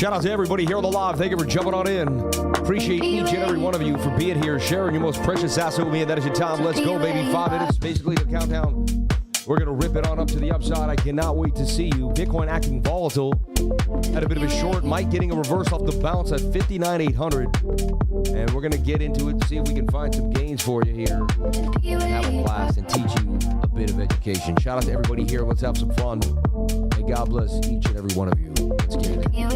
Shout out to everybody here on the live. Thank you for jumping on in. Appreciate each and every one of you for being here, sharing your most precious asset with me, and that is your time. Let's go, baby. 5 minutes, basically the countdown. We're going to rip it on up to the upside. I cannot wait to see you. Bitcoin acting volatile. Had a bit of a short. Mike getting a reverse off the bounce at 59,800. And we're going to get into it to see if we can find some gains for you here. And have a blast and teach you a bit of education. Shout out to everybody here. Let's have some fun. May God bless each and every one of you. Let's get it. Yeah.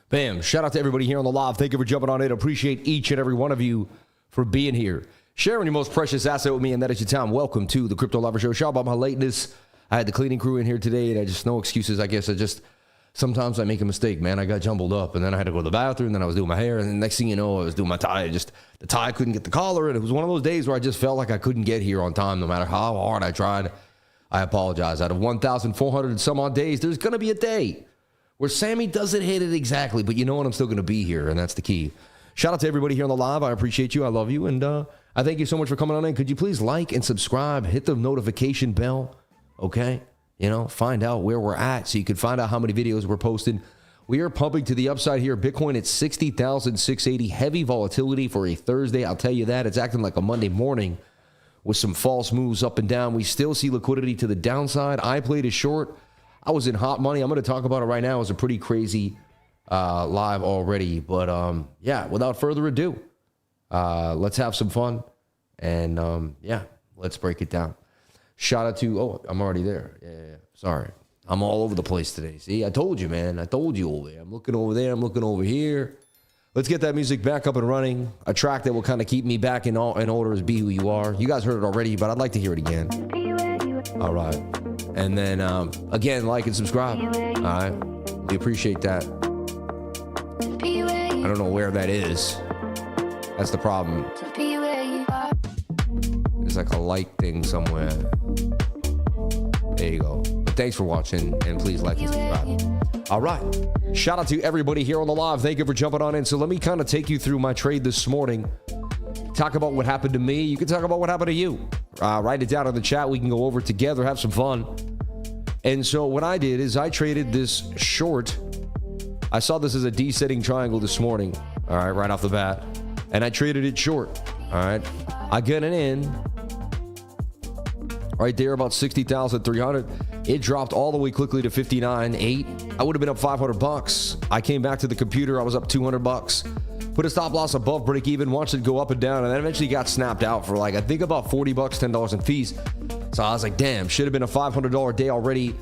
Bam. Shout out to everybody here on the live. Thank you for jumping on in. Appreciate each and every one of you for being here. Sharing your most precious asset with me, and that is your time. Welcome to the Crypto Lover Show. Shout out my lateness. I had the cleaning crew in here today, and I just, no excuses. I guess sometimes I make a mistake, man. I got jumbled up, and then I had to go to the bathroom, then I was doing my hair, and the next thing you know, I was doing my tie. The tie couldn't get the collar, and it was one of those days where I just felt like I couldn't get here on time no matter how hard I tried. I apologize. Out of 1,400 and some odd days, there's going to be a day where Sammy doesn't hit it exactly, but you know what? I'm still going to be here, and that's the key. Shout out to everybody here on the live. I appreciate you. I love you, and I thank you so much for coming on in. Could you please like and subscribe? Hit the notification bell, okay? You know, find out where we're at so you can find out how many videos we're posting. We are pumping to the upside here. Bitcoin at 60,680. Heavy volatility for a Thursday. I'll tell you that. It's acting like a Monday morning with some false moves up and down. We still see liquidity to the downside. I played a short. I was in hot money. I'm going to talk about it right now. It was a pretty crazy live already. But yeah, without further ado, let's have some fun. And yeah, let's break it down. Shout out to, oh, I'm already there. Yeah. Sorry. I'm all over the place today. See, I told you, man. I told you over there. I'm looking over there. I'm looking over here. Let's get that music back up and running. A track that will kind of keep me back in order is Be Who You Are. You guys heard it already, but I'd like to hear it again. All right. And then, again, like and subscribe. All right. We appreciate that. I don't know where that is. That's the problem. There's like a like thing somewhere. There you go. But thanks for watching, and please like and subscribe. All right. Shout out to everybody here on the live. Thank you for jumping on in. So let me kind of take you through my trade this morning. Talk about what happened to me. You can talk about what happened to you. Write it down in the chat. We can go over it together, have some fun. And so what I did is I traded this short. I saw this as a descending triangle this morning. All right, right off the bat. And I traded it short. All right. I get it in. Right there, about 60,300. It dropped all the way quickly to 59.8. I would have been up $500. I came back to the computer. I was up $200. Put a stop loss above break even. Watched it go up and down, and then eventually got snapped out for like I think about $40, $10 in fees. So I was like, damn, should have been a $500 day already,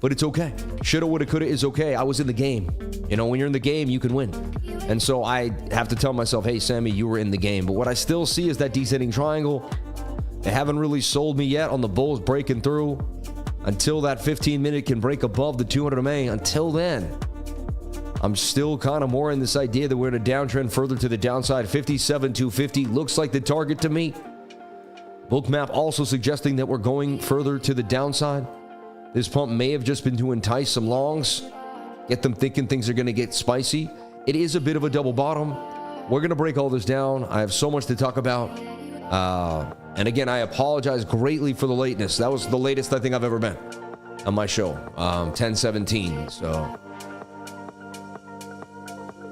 but it's okay. Shoulda, woulda, coulda is okay. I was in the game. You know, when you're in the game, you can win. And so I have to tell myself, hey, Sammy, you were in the game. But what I still see is that descending triangle. They haven't really sold me yet on the bulls breaking through. Until that 15-minute can break above the 200 MA. Until then, I'm still kind of more in this idea that we're in a downtrend further to the downside. 57,250 looks like the target to me. BOOKMAP also suggesting that we're going further to the downside. This pump may have just been to entice some longs, get them thinking things are going to get spicy. It is a bit of a double bottom. We're going to break all this down. I have so much to talk about. And again, I apologize greatly for the lateness. That was the latest I think I've ever been on my show, 10:17. So,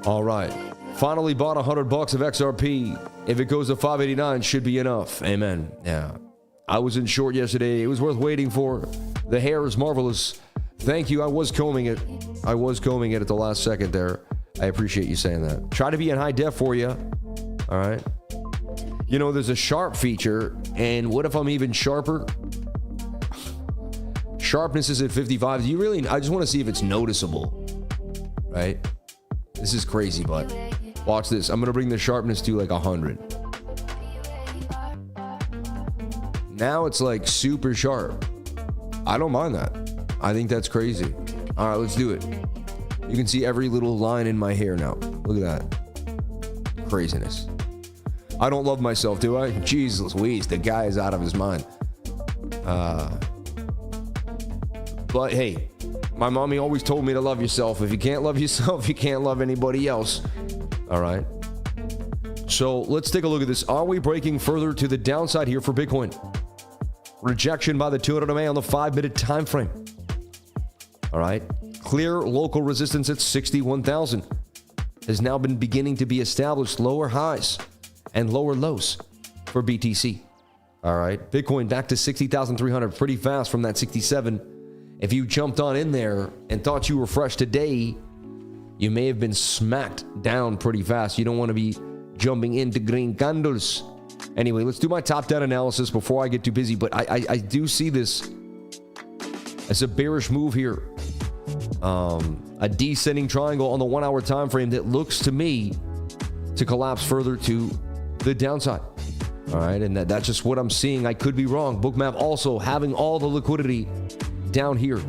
all right. Finally bought $100 of XRP. If it goes to 589, should be enough. Amen. Yeah. I was in short yesterday. It was worth waiting for. The hair is marvelous. Thank you. I was combing it. At the last second there. I appreciate you saying that. Try to be in high def for you. All right. You know, there's a sharp feature, and what if I'm even sharper? Sharpness is at 55. I just want to see if it's noticeable, right? This is crazy, but watch this. I'm going to bring the sharpness to like 100. Now it's like super sharp. I don't mind that. I think that's crazy. All right, let's do it. You can see every little line in my hair now. Look at that. Craziness. I don't love myself, do I? Jesus Louise, the guy is out of his mind. But hey, my mommy always told me to love yourself. If you can't love yourself, you can't love anybody else. All right. So let's take a look at this. Are we breaking further to the downside here for Bitcoin? Rejection by the 200 MA on the 5-minute time frame. All right. Clear local resistance at 61,000 has now been beginning to be established. Lower highs and lower lows for BTC. All right. Bitcoin back to 60,300 pretty fast from that 67. If you jumped on in there and thought you were fresh today, you may have been smacked down pretty fast. You don't want to be jumping into green candles. Anyway, let's do my top-down analysis before I get too busy. But I do see this as a bearish move here. a descending triangle on the 1 hour time frame that looks to me to collapse further to the downside. All right, and that's just what I'm seeing. I could be wrong. BOOKMAP also having all the liquidity down here.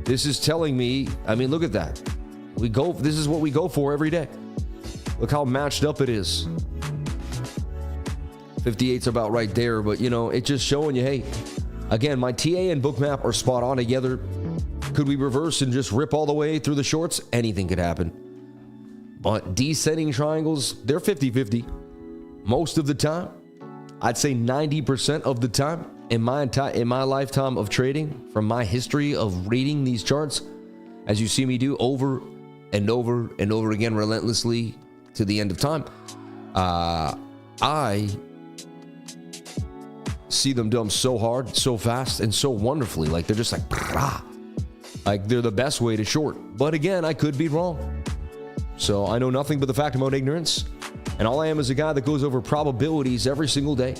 This is telling me, I mean, look at that. This is what we go for every day. Look how matched up it is. 58's about right there, but you know, it's just showing you, hey, again, my TA and BOOKMAP are spot on together. Could we reverse and just rip all the way through the shorts? Anything could happen. But descending triangles, they're 50-50. Most of the time, I'd say 90% of the time in my lifetime of trading, from my history of reading these charts, as you see me do over and over and over again relentlessly to the end of time, I see them done so hard, so fast, and so wonderfully. Like they're just like they're the best way to short. But again, I could be wrong. So I know nothing but the fact of my own ignorance. And all I am is a guy that goes over probabilities every single day.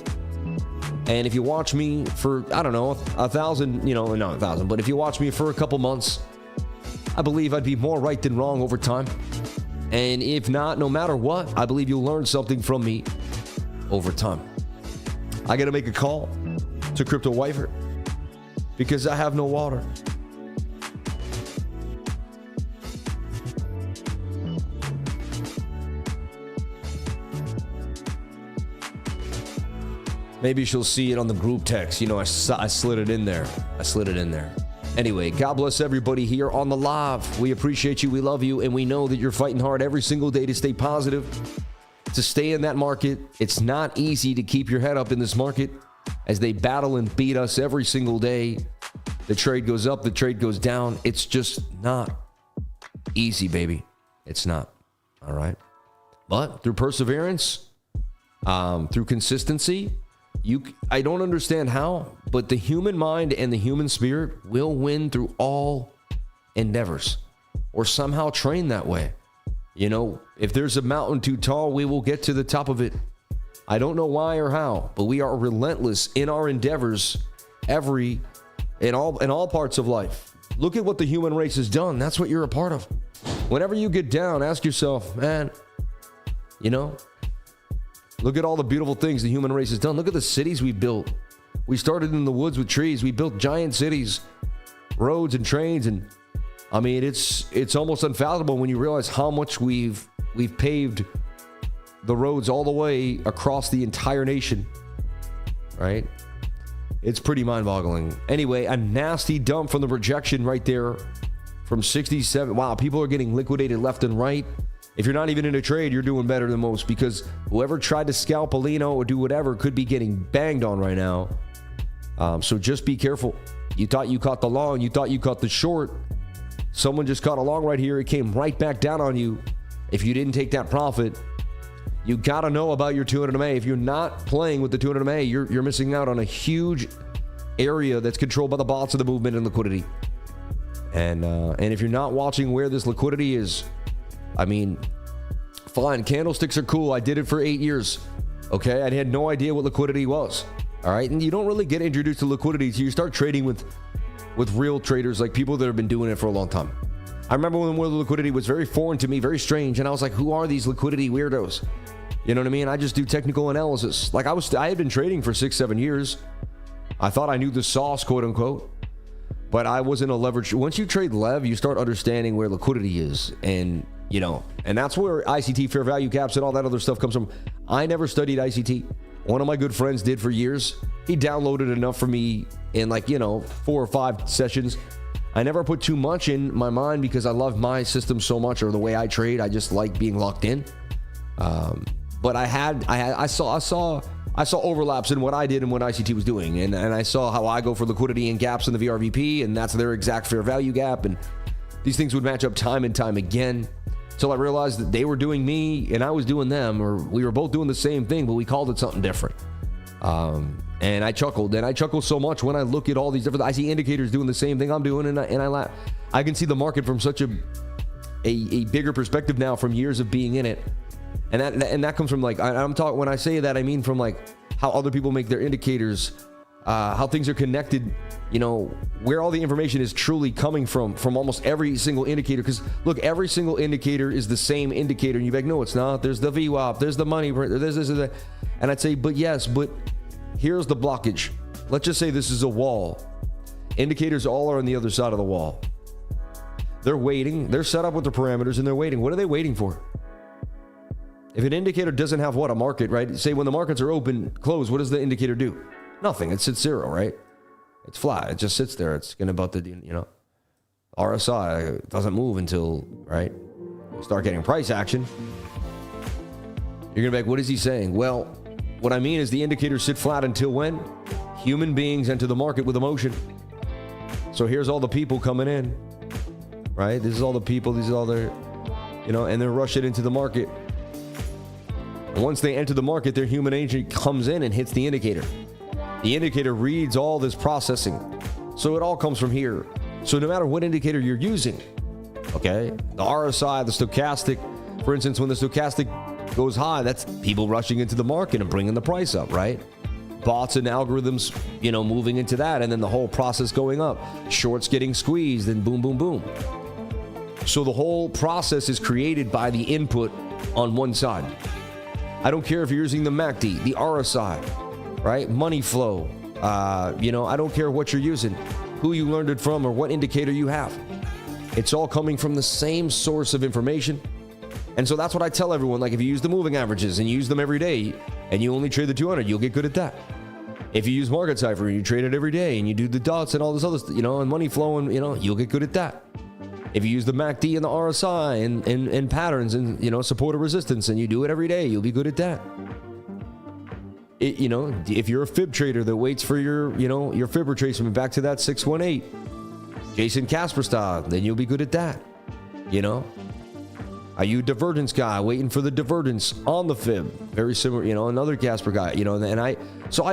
And if you watch me for, I don't know, 1,000, not 1,000, but if you watch me for a couple months, I believe I'd be more right than wrong over time. And if not, no matter what, I believe you'll learn something from me over time. I got to make a call to Crypto Wifer because I have no water. Maybe she'll see it on the group text. I slid it in there. Anyway, God bless everybody here on the live. We appreciate you. We love you. And we know that you're fighting hard every single day to stay positive, to stay in that market. It's not easy to keep your head up in this market as they battle and beat us every single day. The trade goes up, the trade goes down. It's just not easy, baby. It's not. All right. But through perseverance, through consistency, I don't understand how, but the human mind and the human spirit will win through all endeavors, or somehow train that way. If there's a mountain too tall, we will get to the top of it. I don't know why or how, but we are relentless in our endeavors in all parts of life. Look at what the human race has done. That's what you're a part of. Whenever you get down, ask yourself, man, look at all the beautiful things the human race has done. Look at the cities we built. We started in the woods with trees. We built giant cities, roads and trains. And I mean, it's almost unfathomable when you realize how much we've paved the roads all the way across the entire nation, right? It's pretty mind-boggling. Anyway, a nasty dump from the rejection right there from 67. Wow, people are getting liquidated left and right. If you're not even in a trade, you're doing better than most, because whoever tried to scalp Alino or do whatever could be getting banged on right now. So just be careful. You thought you caught the long, you thought you caught the short. Someone just caught a long right here. It came right back down on you. If you didn't take that profit, you got to know about your 200 MA. If you're not playing with the 200 MA, you're missing out on a huge area that's controlled by the bots of the movement and liquidity. And if you're not watching where this liquidity is, I mean, fine, candlesticks are cool. I did it for 8 years. Okay, I had no idea what liquidity was. All right, and you don't really get introduced to liquidity till you start trading with real traders, like people that have been doing it for a long time. I remember when the liquidity was very foreign to me, very strange, and I was like, who are these liquidity weirdos? You know what I mean? I just do technical analysis. Like I had been trading for 6-7 years. I thought I knew the sauce, quote unquote, but I wasn't a leverage. Once you trade lev, you start understanding where liquidity is, and that's where ICT, fair value caps, and all that other stuff comes from. I never studied ICT. One of my good friends did for years. He downloaded enough for me in 4 or 5 sessions. I never put too much in my mind because I love my system so much, or the way I trade. I just like being locked in. But I saw overlaps in what I did and what ICT was doing, and I saw how I go for liquidity and gaps in the VRVP, and that's their exact fair value gap, and these things would match up time and time again. Till I realized that they were doing me and I was doing them, or we were both doing the same thing, but we called it something different. And I chuckled, and I chuckle so much when I look at all these different, I see indicators doing the same thing I'm doing, and I laugh. I can see the market from such a bigger perspective now from years of being in it. And that comes from I'm talking, when I say that, I mean from how other people make their indicators, how things are connected, you know, where all the information is truly coming from almost every single indicator. Because look, every single indicator is the same indicator, and you're like, no, it's not. There's the VWAP, there's the money, there's this and that. And I'd say, but yes, but here's the blockage. Let's just say this is a wall. Indicators all are on the other side of the wall. They're waiting. They're set up with the parameters, and they're waiting. What are they waiting for? If an indicator doesn't have what? A market, right? Say when the markets are open, closed, what does the indicator do? Nothing. It sits zero, right? It's flat. It just sits there. It's going about the, you know, RSI doesn't move until, right? You start getting price action. You're going to be like, what is he saying? Well, what I mean is the indicators sit flat until when? Human beings enter the market with emotion. So here's all the people coming in, right? This is all the people. These are all their, you know, and they're rushing into the market. And once they enter the market, their human agent comes in and hits the indicator. The indicator reads all this processing. So it all comes from here. So no matter what indicator you're using, okay, the RSI, the stochastic, for instance, when the stochastic goes high, that's people rushing into the market and bringing the price up, right? Bots and algorithms, you know, moving into that, and then the whole process going up. Shorts getting squeezed, and boom, boom, boom. So the whole process is created by the input on one side. I don't care if you're using the MACD, the RSI, right? Money flow. You know, I don't care what you're using, who you learned it from, or what indicator you have. It's all coming from the same source of information. And so that's what I tell everyone. Like, if you use the moving averages and you use them every day and you only trade the 200, you'll get good at that. If you use market cipher and you trade it every day and you do the dots and all this other, you know, and money flow, and, you know, you'll get good at that. If you use the MACD and the RSI and patterns and, you know, support or resistance, and you do it every day, you'll be good at that. You know, if you're a fib trader that waits for your, you know, your fib retracement back to that 618, Jason Casper style, then you'll be good at that. You know, are you a divergence guy waiting for the divergence on the fib? Very similar, you know, another Casper guy, you know, and I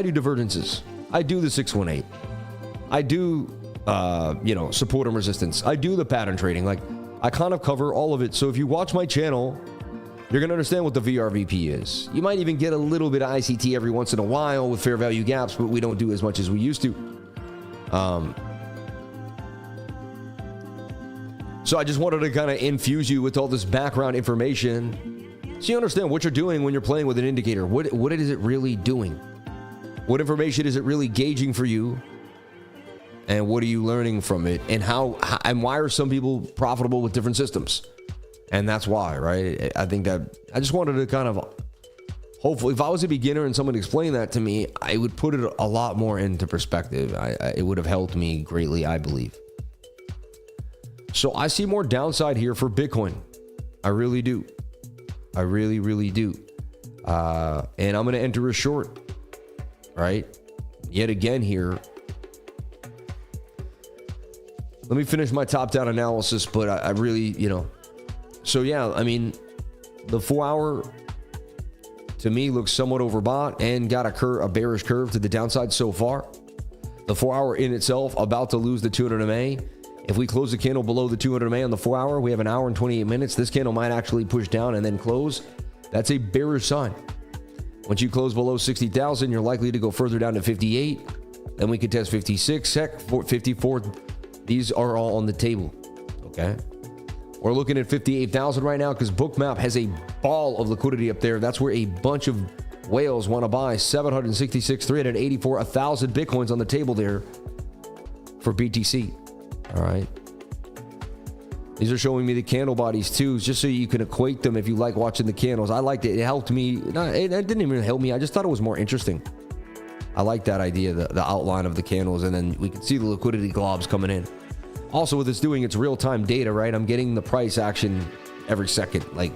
do divergences. I do the 618. I do, you know, support and resistance. I do the pattern trading. Like, I kind of cover all of it. So if you watch my channel, you're going to understand what the VRVP is. You might even get a little bit of ICT every once in a while with fair value gaps, but we don't do as much as we used to. So I just wanted to kind of infuse you with all this background information so you understand what you're doing when you're playing with an indicator. What is it really doing? What information is it really gauging for you? And what are you learning from it? And how and why are some people profitable with different systems? And that's why, right? I think that I just wanted to kind of, hopefully, if I was a beginner and someone explained that to me, I would put it a lot more into perspective. It would have helped me greatly, I believe. So I see more downside here for Bitcoin. I really do. I really, really do. And I'm going to enter a short, right? Yet again here. Let me finish my top-down analysis, but I really, you know. So yeah, I mean, the 4-hour to me looks somewhat overbought and got a bearish curve to the downside so far. The 4-hour in itself about to lose the 200 MA. If we close the candle below the 200 MA on the 4-hour, we have an hour and 28 minutes. This candle might actually push down and then close. That's a bearish sign. Once you close below 60,000, you're likely to go further down to 58. Then we could test 56, 54. These are all on the table, okay? We're looking at 58,000 right now because BOOKMAP has a ball of liquidity up there. That's where a bunch of whales want to buy 766, 384, 1,000 Bitcoins on the table there for BTC. All right. These are showing me the candle bodies too, just so you can equate them if you like watching the candles. I liked it. It helped me. It didn't even help me. I just thought it was more interesting. I like that idea, the outline of the candles, and then we can see the liquidity globs coming in. Also, what it's doing, it's real-time data, right? I'm getting the price action every second. Like,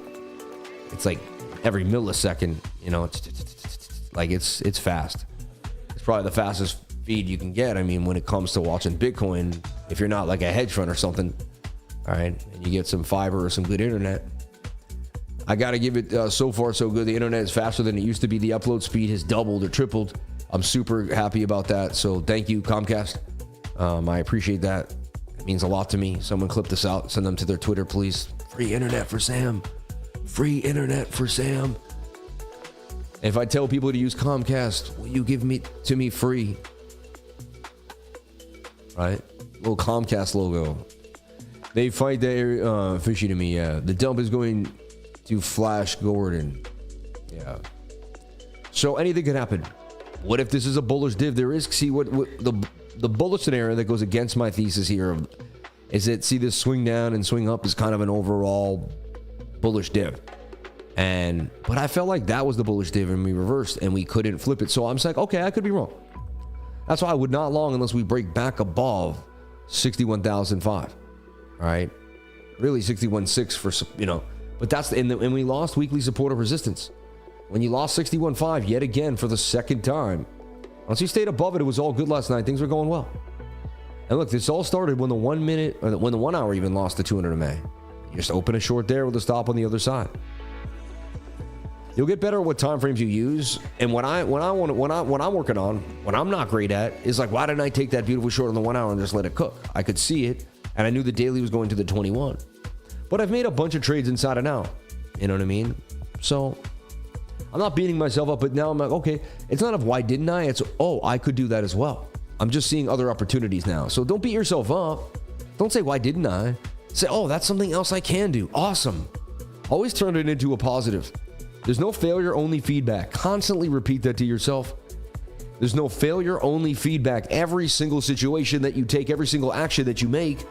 it's like every millisecond, you know, it's fast. It's probably the fastest feed you can get. I mean, when it comes to watching Bitcoin, if you're not like a hedge fund or something, all right, and you get some fiber or some good internet. I got to give it so far so good. The internet is faster than it used to be. The upload speed has doubled or tripled. I'm super happy about that. So thank you, Comcast. I appreciate that. It means a lot to me. Someone clip this out, send them to their Twitter, please. Free internet for Sam. Free internet for Sam. If I tell people to use Comcast, will you give me free? right? Little Comcast logo. They fight the fishy to me. Yeah, the dump is going to Flash Gordon. Yeah. So anything could happen. What if this is a bullish div? There is, see what the bullish scenario that goes against my thesis here is that, see, this swing down and swing up is kind of an overall bullish div. But I felt like that was the bullish div and we reversed and we couldn't flip it. So I'm just like, okay, I could be wrong. That's why I would not long unless we break back above 61,005. All right. Really 61.6 for, you know, but that's, and we lost weekly support of resistance. When you lost 61.5 yet again for the second time, once you stayed above it, it was all good last night. Things were going well. And look, this all started when the 1 minute, or when the 1 hour even lost to 200 MA. You just open a short there with a stop on the other side. You'll get better at what time frames you use. And what I'm working on, what I'm not great at, is like, why didn't I take that beautiful short on the 1 hour and just let it cook? I could see it, and I knew the daily was going to the 21. But I've made a bunch of trades inside and out. You know what I mean? So I'm not beating myself up, but now I'm like, okay, it's not of why didn't I? It's, oh, I could do that as well. I'm just seeing other opportunities now. So don't beat yourself up. Don't say, why didn't I? Say, oh, that's something else I can do. Awesome. Always turn it into a positive. There's no failure, only feedback. Constantly repeat that to yourself. There's no failure, only feedback. Every single situation that you take, every single action that you make,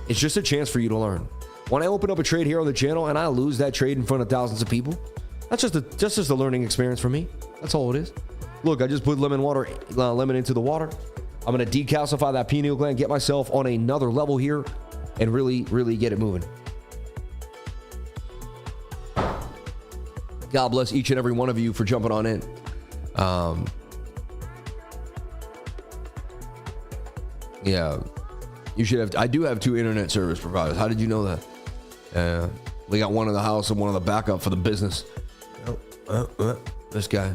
it's just a chance for you to learn. When I open up a trade here on the channel and I lose that trade in front of thousands of people, that's just a learning experience for me. That's all it is. Look, I just put lemon into the water. I'm going to decalcify that pineal gland, get myself on another level here, and really, really get it moving. God bless each and every one of you for jumping on in. Yeah, you should have. I do have 2 internet service providers. How did you know that? We got one in the house and one on the backup for the business. This guy.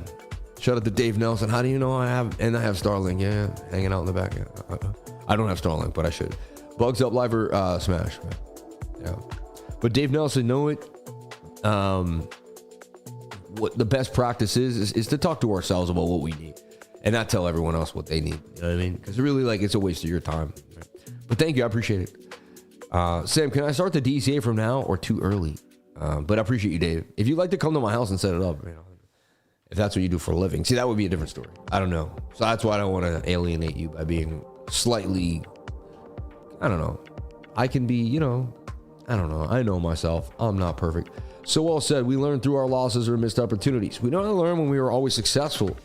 Shout out to Dave Nelson. How do you know I have? And I have Starlink. Yeah, hanging out in the back. I don't have Starlink, but I should. Bugs up live or smash. Yeah, but Dave Nelson, know it. What the best practice is to talk to ourselves about what we need and not tell everyone else what they need. You know what I mean? Because really, like, it's a waste of your time. But thank you. I appreciate it. Sam, can I start the DCA from now or too early? But I appreciate you, Dave. If you'd like to come to my house and set it up, you know, if that's what you do for a living, see, that would be a different story. I don't know. So that's why I don't want to alienate you by being slightly, I don't know. I can be, you know, I don't know. I know myself. I'm not perfect. So well said. We learn through our losses or missed opportunities. We don't learn when we were always successful.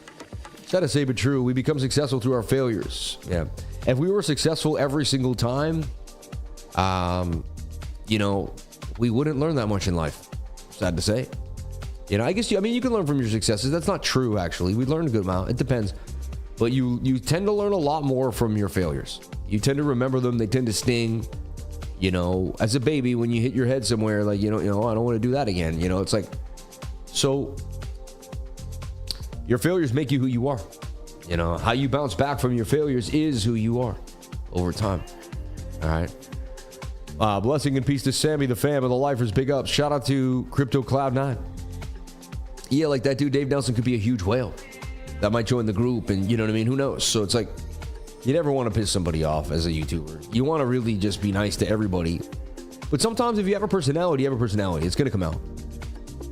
Sad to say, but true. We become successful through our failures. Yeah. If we were successful every single time, you know, we wouldn't learn that much in life. Sad to say. You know, I guess you can learn from your successes. That's not true, actually. We learn a good amount. It depends. But you tend to learn a lot more from your failures. You tend to remember them. They tend to sting. You know, as a baby, when you hit your head somewhere, like, you know, I don't want to do that again. You know, it's like, so your failures make you who you are. You know, how you bounce back from your failures is who you are over time. All right. Blessing and peace to Sammy, the fam, and the lifers. Big ups. Shout out to Crypto Cloud 9. Yeah, like that dude, Dave Nelson, could be a huge whale that might join the group, and you know what I mean? Who knows? So it's like, you never want to piss somebody off as a YouTuber. You want to really just be nice to everybody. But sometimes if you have a personality, you have a personality. It's going to come out.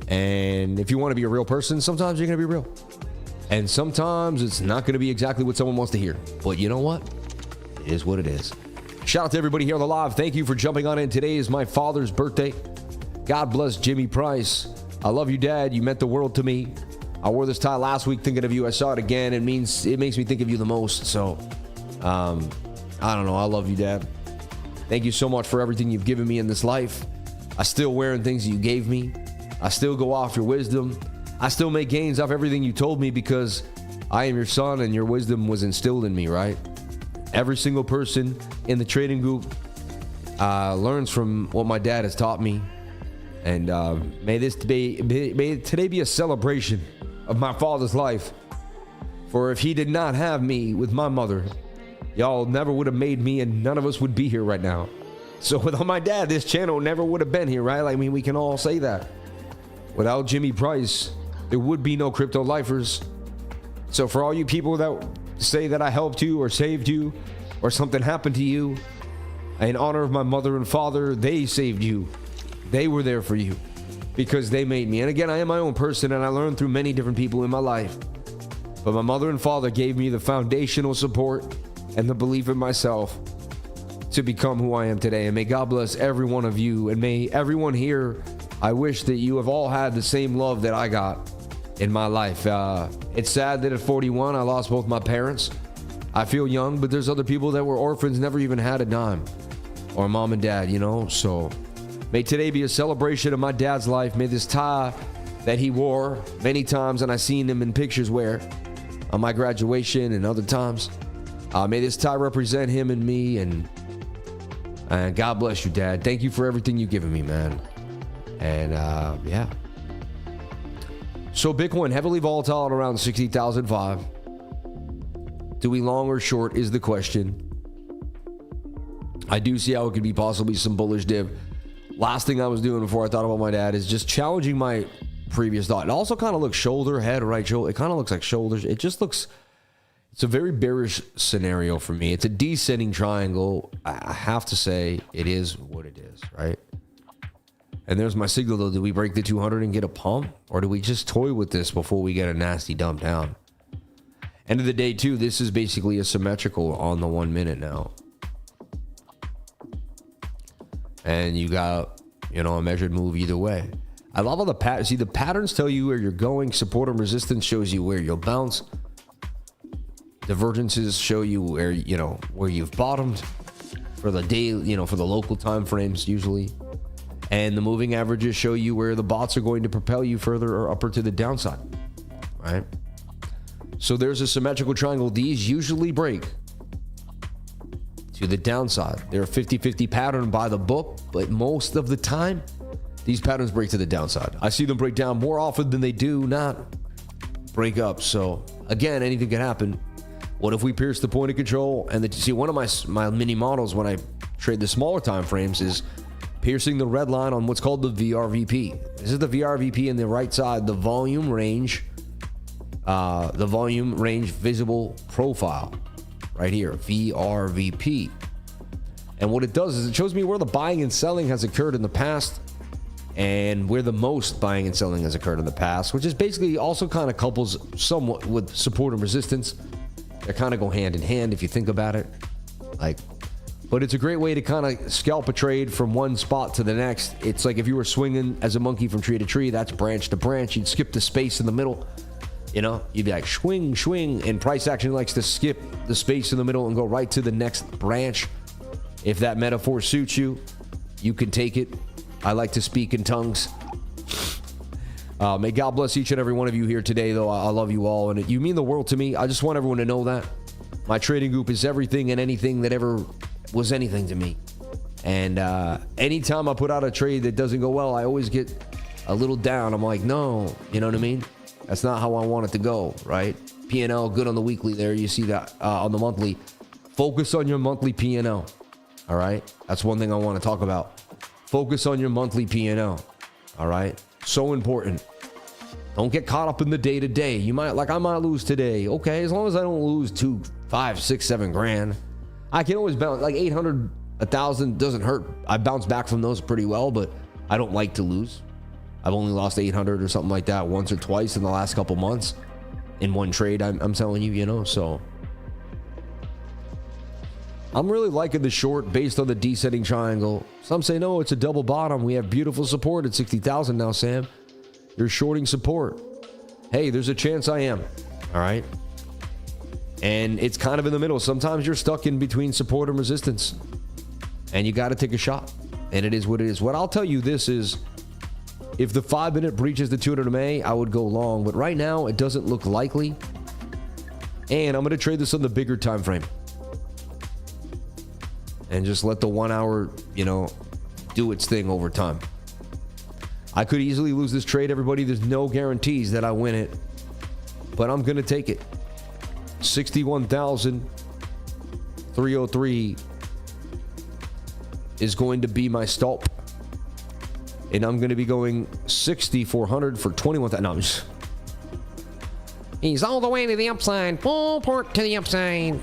And if you want to be a real person, sometimes you're going to be real. And sometimes it's not going to be exactly what someone wants to hear. But you know what? It is what it is. Shout out to everybody here on the live. Thank you for jumping on in. Today is my father's birthday. God bless Jimmy Price. I love you, Dad. You meant the world to me. I wore this tie last week thinking of you. I saw it again. It makes me think of you the most. So, I don't know. I love you, Dad. Thank you so much for everything you've given me in this life. I still wearing things you gave me. I still go off your wisdom. I still make gains off everything you told me because I am your son and your wisdom was instilled in me, right? Every single person in the trading group learns from what my dad has taught me. And may today be a celebration of my father's life. For if he did not have me with my mother, y'all never would have made me and none of us would be here right now. So without my dad, this channel never would have been here, right? I mean, we can all say that. Without Jimmy Price, there would be no Crypto Lifers. So for all you people that say that I helped you or saved you, or something happened to you, in honor of my mother and father, they saved you. They were there for you because they made me. And again, I am my own person, and I learned through many different people in my life. But my mother and father gave me the foundational support and the belief in myself to become who I am today. And may God bless every one of you. And may everyone here, I wish that you have all had the same love that I got in my life. It's sad that at 41, I lost both my parents. I feel young, but there's other people that were orphans, never even had a dime. Or mom and dad, you know. So may today be a celebration of my dad's life. May this tie that he wore many times, and I seen him in pictures wear on my graduation and other times, may this tie represent him and me. And God bless you, Dad. Thank you for everything you've given me, man. And yeah. So Bitcoin heavily volatile at around 60,005. Do we long or short is the question. I do see how it could be possibly some bullish div. Last thing I was doing before I thought about my dad is just challenging my previous thought. It also kind of looks shoulder, head, right shoulder. It kind of looks like shoulders. It just looks, it's a very bearish scenario for me. It's a descending triangle. I have to say it is what it is, right? And there's my signal though. Do we break the 200 and get a pump? Or do we just toy with this before we get a nasty dump down? End of the day too, this is basically a symmetrical on the 1 minute now. And you got, you know, a measured move either way. I love all the patterns. See, the patterns tell you where you're going. Support and resistance shows you where you'll bounce. Divergences show you where, you know, where you've bottomed for the day, you know, for the local time frames usually. And the moving averages show you where the bots are going to propel you further or upper to the downside, right? So there's a symmetrical triangle. These usually break to the downside. They're a 50-50 pattern by the book, but most of the time, these patterns break to the downside. I see them break down more often than they do not break up. So again, anything can happen. What if we pierce the point of control? And see, one of my mini models when I trade the smaller time frames is piercing the red line on what's called the VRVP. This is the VRVP in the right side, the volume range visible profile. Right here, VRVP. And what it does is it shows me where the buying and selling has occurred in the past and where the most buying and selling has occurred in the past, which is basically also kind of couples somewhat with support and resistance. They kind of go hand in hand if you think about it. But it's a great way to kind of scalp a trade from one spot to the next. It's like if you were swinging as a monkey from tree to tree, that's branch to branch. You'd skip the space in the middle. You know, you'd be like swing, swing, and price action likes to skip the space in the middle and go right to the next branch. If that metaphor suits you, you can take it. I like to speak in tongues. May God bless each and every one of you here today, though. I love you all, and you mean the world to me. I just want everyone to know that. My trading group is everything and anything that ever was anything to me. And anytime I put out a trade that doesn't go well, I always get a little down. I'm like, no, you know what I mean? That's not how I want it to go, right? P&L, good on the weekly there. You see that on the monthly. Focus on your monthly P&L, all right? That's one thing I want to talk about. Focus on your monthly P&L, all right? So important. Don't get caught up in the day-to-day. You might, like I might lose today. Okay, as long as I don't lose 2, 5, 6, 7 grand. I can always bounce, like 800, 1,000 doesn't hurt. I bounce back from those pretty well, but I don't like to lose. I've only lost 800 or something like that once or twice in the last couple months in one trade. I'm telling you, you know, so I'm really liking the short based on the descending triangle. Some say, no, it's a double bottom. We have beautiful support at 60,000 now, Sam. You're shorting support. Hey, there's a chance I am. All right. And it's kind of in the middle. Sometimes you're stuck in between support and resistance and you got to take a shot, and it is what it is. What I'll tell you this is, if the 5-minute breaches the 200 MA, I would go long, but right now it doesn't look likely. And I'm going to trade this on the bigger time frame and just let the 1 hour, you know, do its thing over time. I could easily lose this trade, everybody. There's no guarantees that I win it, but I'm going to take it. 61,303 is going to be my stop. And I'm going to be going 6,400 for 21,000. No, he's all the way to the upside. Full port to the upside.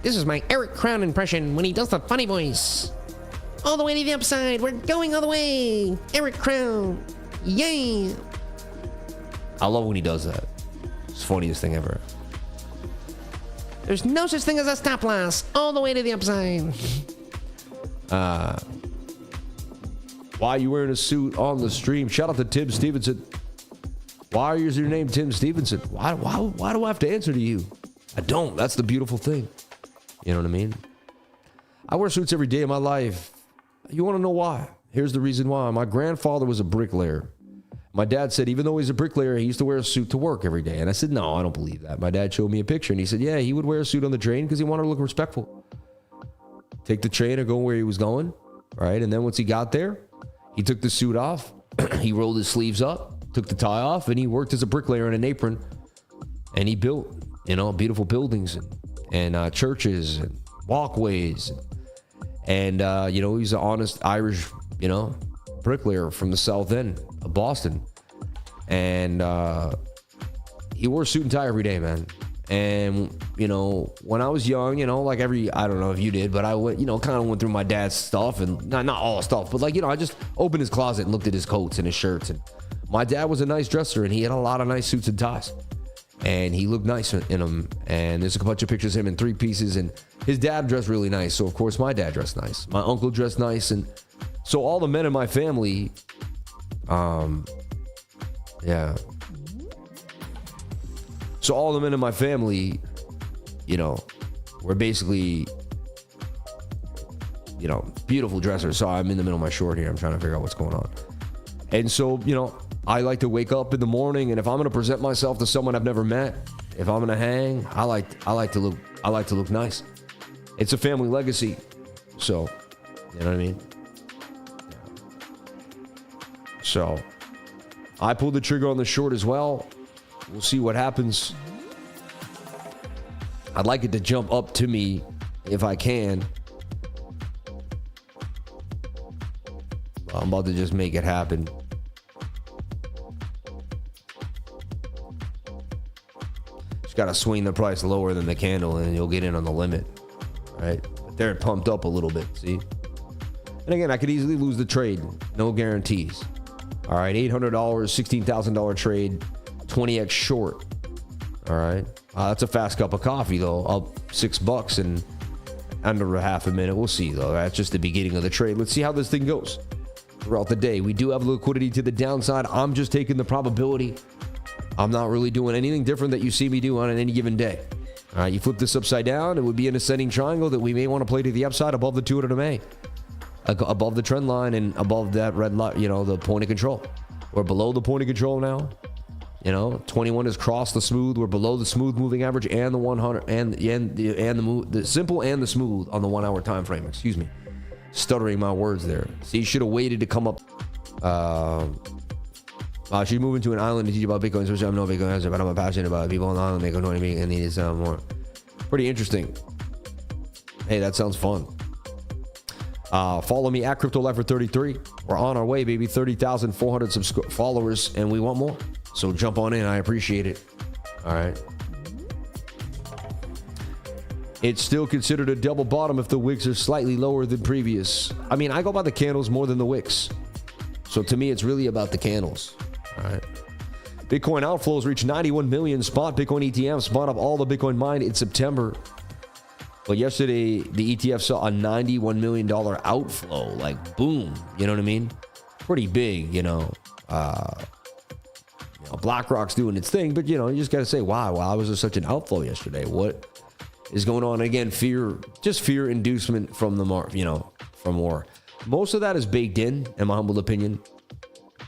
This is my Eric Crown impression when he does the funny voice. All the way to the upside. We're going all the way. Eric Crown. Yay. I love when he does that. It's the funniest thing ever. There's no such thing as a stop loss. All the way to the upside. Why are you wearing a suit on the stream? Shout out to Tim Stevenson. Why is your name Tim Stevenson? Why do I have to answer to you? I don't. That's the beautiful thing. You know what I mean? I wear suits every day of my life. You want to know why? Here's the reason why. My grandfather was a bricklayer. My dad said even though he's a bricklayer, he used to wear a suit to work every day. And I said, no, I don't believe that. My dad showed me a picture and he said, yeah, he would wear a suit on the train because he wanted to look respectful. Take the train and go where he was going, right? And then once he got there, he took the suit off. He rolled his sleeves up, took the tie off, and he worked as a bricklayer in an apron. And he built, beautiful buildings and churches and walkways. And, he's an honest Irish, bricklayer from the South End of Boston. And he wore a suit and tie every day, man. And, when I was young, I don't know if you did, but I went, kind of went through my dad's stuff and not all stuff, but I just opened his closet and looked at his coats and his shirts. And my dad was a nice dresser and he had a lot of nice suits and ties. And he looked nice in them. And there's a bunch of pictures of him in three pieces. And his dad dressed really nice. So, of course, my dad dressed nice. My uncle dressed nice. And so all the men in my family, yeah. So all the men in my family, were basically, beautiful dressers. So I'm in the middle of my short here. I'm trying to figure out what's going on. And so, I like to wake up in the morning, and if I'm going to present myself to someone I've never met, if I'm going to hang, I like to look nice. It's a family legacy. So, you know what I mean? So, I pulled the trigger on the short as well. We'll see what happens. I'd like it to jump up to me if I can. I'm about to just make it happen. Just got to swing the price lower than the candle and you'll get in on the limit, right? But they're pumped up a little bit, see? And again, I could easily lose the trade. No guarantees. All right, $800, $16,000 trade, 20x short. All right, that's a fast cup of coffee though. Up $6 in under a half a minute. We'll see though. That's just the beginning of the trade. Let's see how this thing goes throughout the day. We do have liquidity to the downside. I'm just taking the probability. I'm not really doing anything different that you see me do on any given day. All right, you flip this upside down, it would be an ascending triangle that we may want to play to the upside above the 200 MA, above the trend line and above that red line, the point of control. We're below the point of control now. 21 has crossed the smooth. We're below the smooth moving average and the 100 and the simple and the smooth on the 1 hour time frame. Excuse me, stuttering my words there. See, you should have waited to come up. She's moving to an island to teach about Bitcoin. So I'm no Bitcoin, but I'm passionate about it. People on the island make money and need to sound more. Pretty interesting. Hey, that sounds fun. Follow me at CryptoLifer33. We're on our way, baby. 30,400 followers, and we want more. So jump on in. I appreciate it. All right. It's still considered a double bottom if the wicks are slightly lower than previous. I mean, I go by the candles more than the wicks. So to me, it's really about the candles. All right. Bitcoin outflows reached 91 million. Spot Bitcoin ETF spun up all the Bitcoin mined in September. But yesterday, the ETF saw a $91 million outflow. Like, boom. You know what I mean? Pretty big, BlackRock's doing its thing, but, you just got to say, wow, why was there such an outflow yesterday? What is going on? Again, fear inducement from the from war. Most of that is baked in my humble opinion.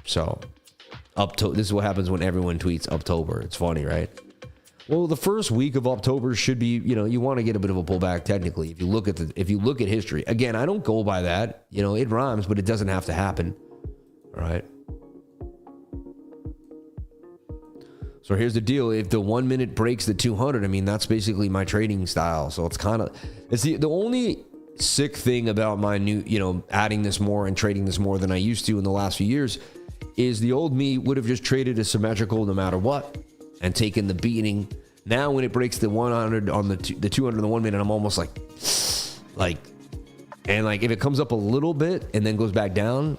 So, this is what happens when everyone tweets October. It's funny, right? Well, the first week of October should be, you want to get a bit of a pullback technically. If you look at history, again, I don't go by that. It rhymes, but it doesn't have to happen. All right. So here's the deal. If the 1 minute breaks the 200, that's basically my trading style. So it's the only sick thing about my new, adding this more and trading this more than I used to in the last few years is the old me would have just traded a symmetrical no matter what and taken the beating Now when it breaks the 100 on the 200 on the 1 minute, I'm almost like, and like if it comes up a little bit and then goes back down,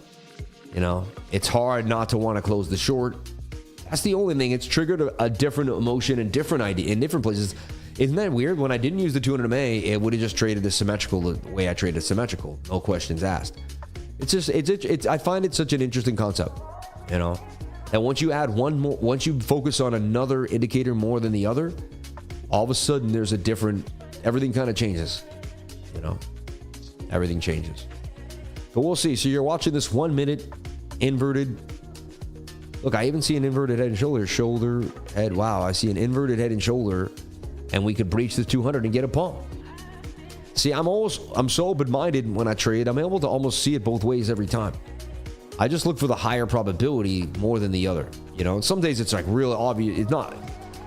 you know, it's hard not to want to close the short. That's the only thing. It's triggered a different emotion and different idea in different places. Isn't that weird? When I didn't use the 200 MA, it would have just traded the symmetrical the way I traded symmetrical. No questions asked. It's just, I find it such an interesting concept, you know, that once you add one more, once you focus on another indicator more than the other, all of a sudden there's a different, everything kind of changes, you know, everything changes. But we'll see. So you're watching this 1 minute inverted. Look, I even see an inverted head and shoulder, head. Wow, I see an inverted head and shoulder, and we could breach the 200 and get a pump. See, I'm so open-minded when I trade. I'm able to almost see it both ways every time. I just look for the higher probability more than the other. You know, and some days it's like real obvious. It's not.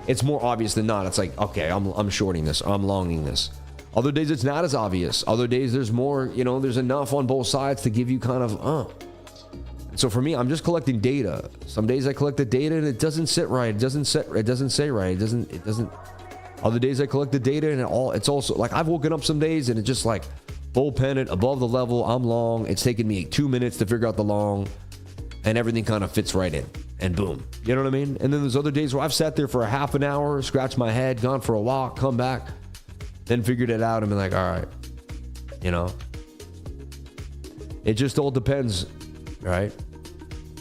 It's more obvious than not. It's like, okay, I'm shorting this. I'm longing this. Other days it's not as obvious. Other days there's more. You know, there's enough on both sides to give you kind of. So for me, I'm just collecting data. Some days I collect the data and it doesn't sit right. It doesn't say right. It doesn't. Other days I collect the data and it's also like I've woken up some days and it's just like bullpen it above the level. I'm long. It's taken me 2 minutes to figure out the long, and everything kind of fits right in. And boom, you know what I mean? And then there's other days where I've sat there for a half an hour, scratched my head, gone for a walk, come back, then figured it out and been like, all right, you know, it just all depends, right?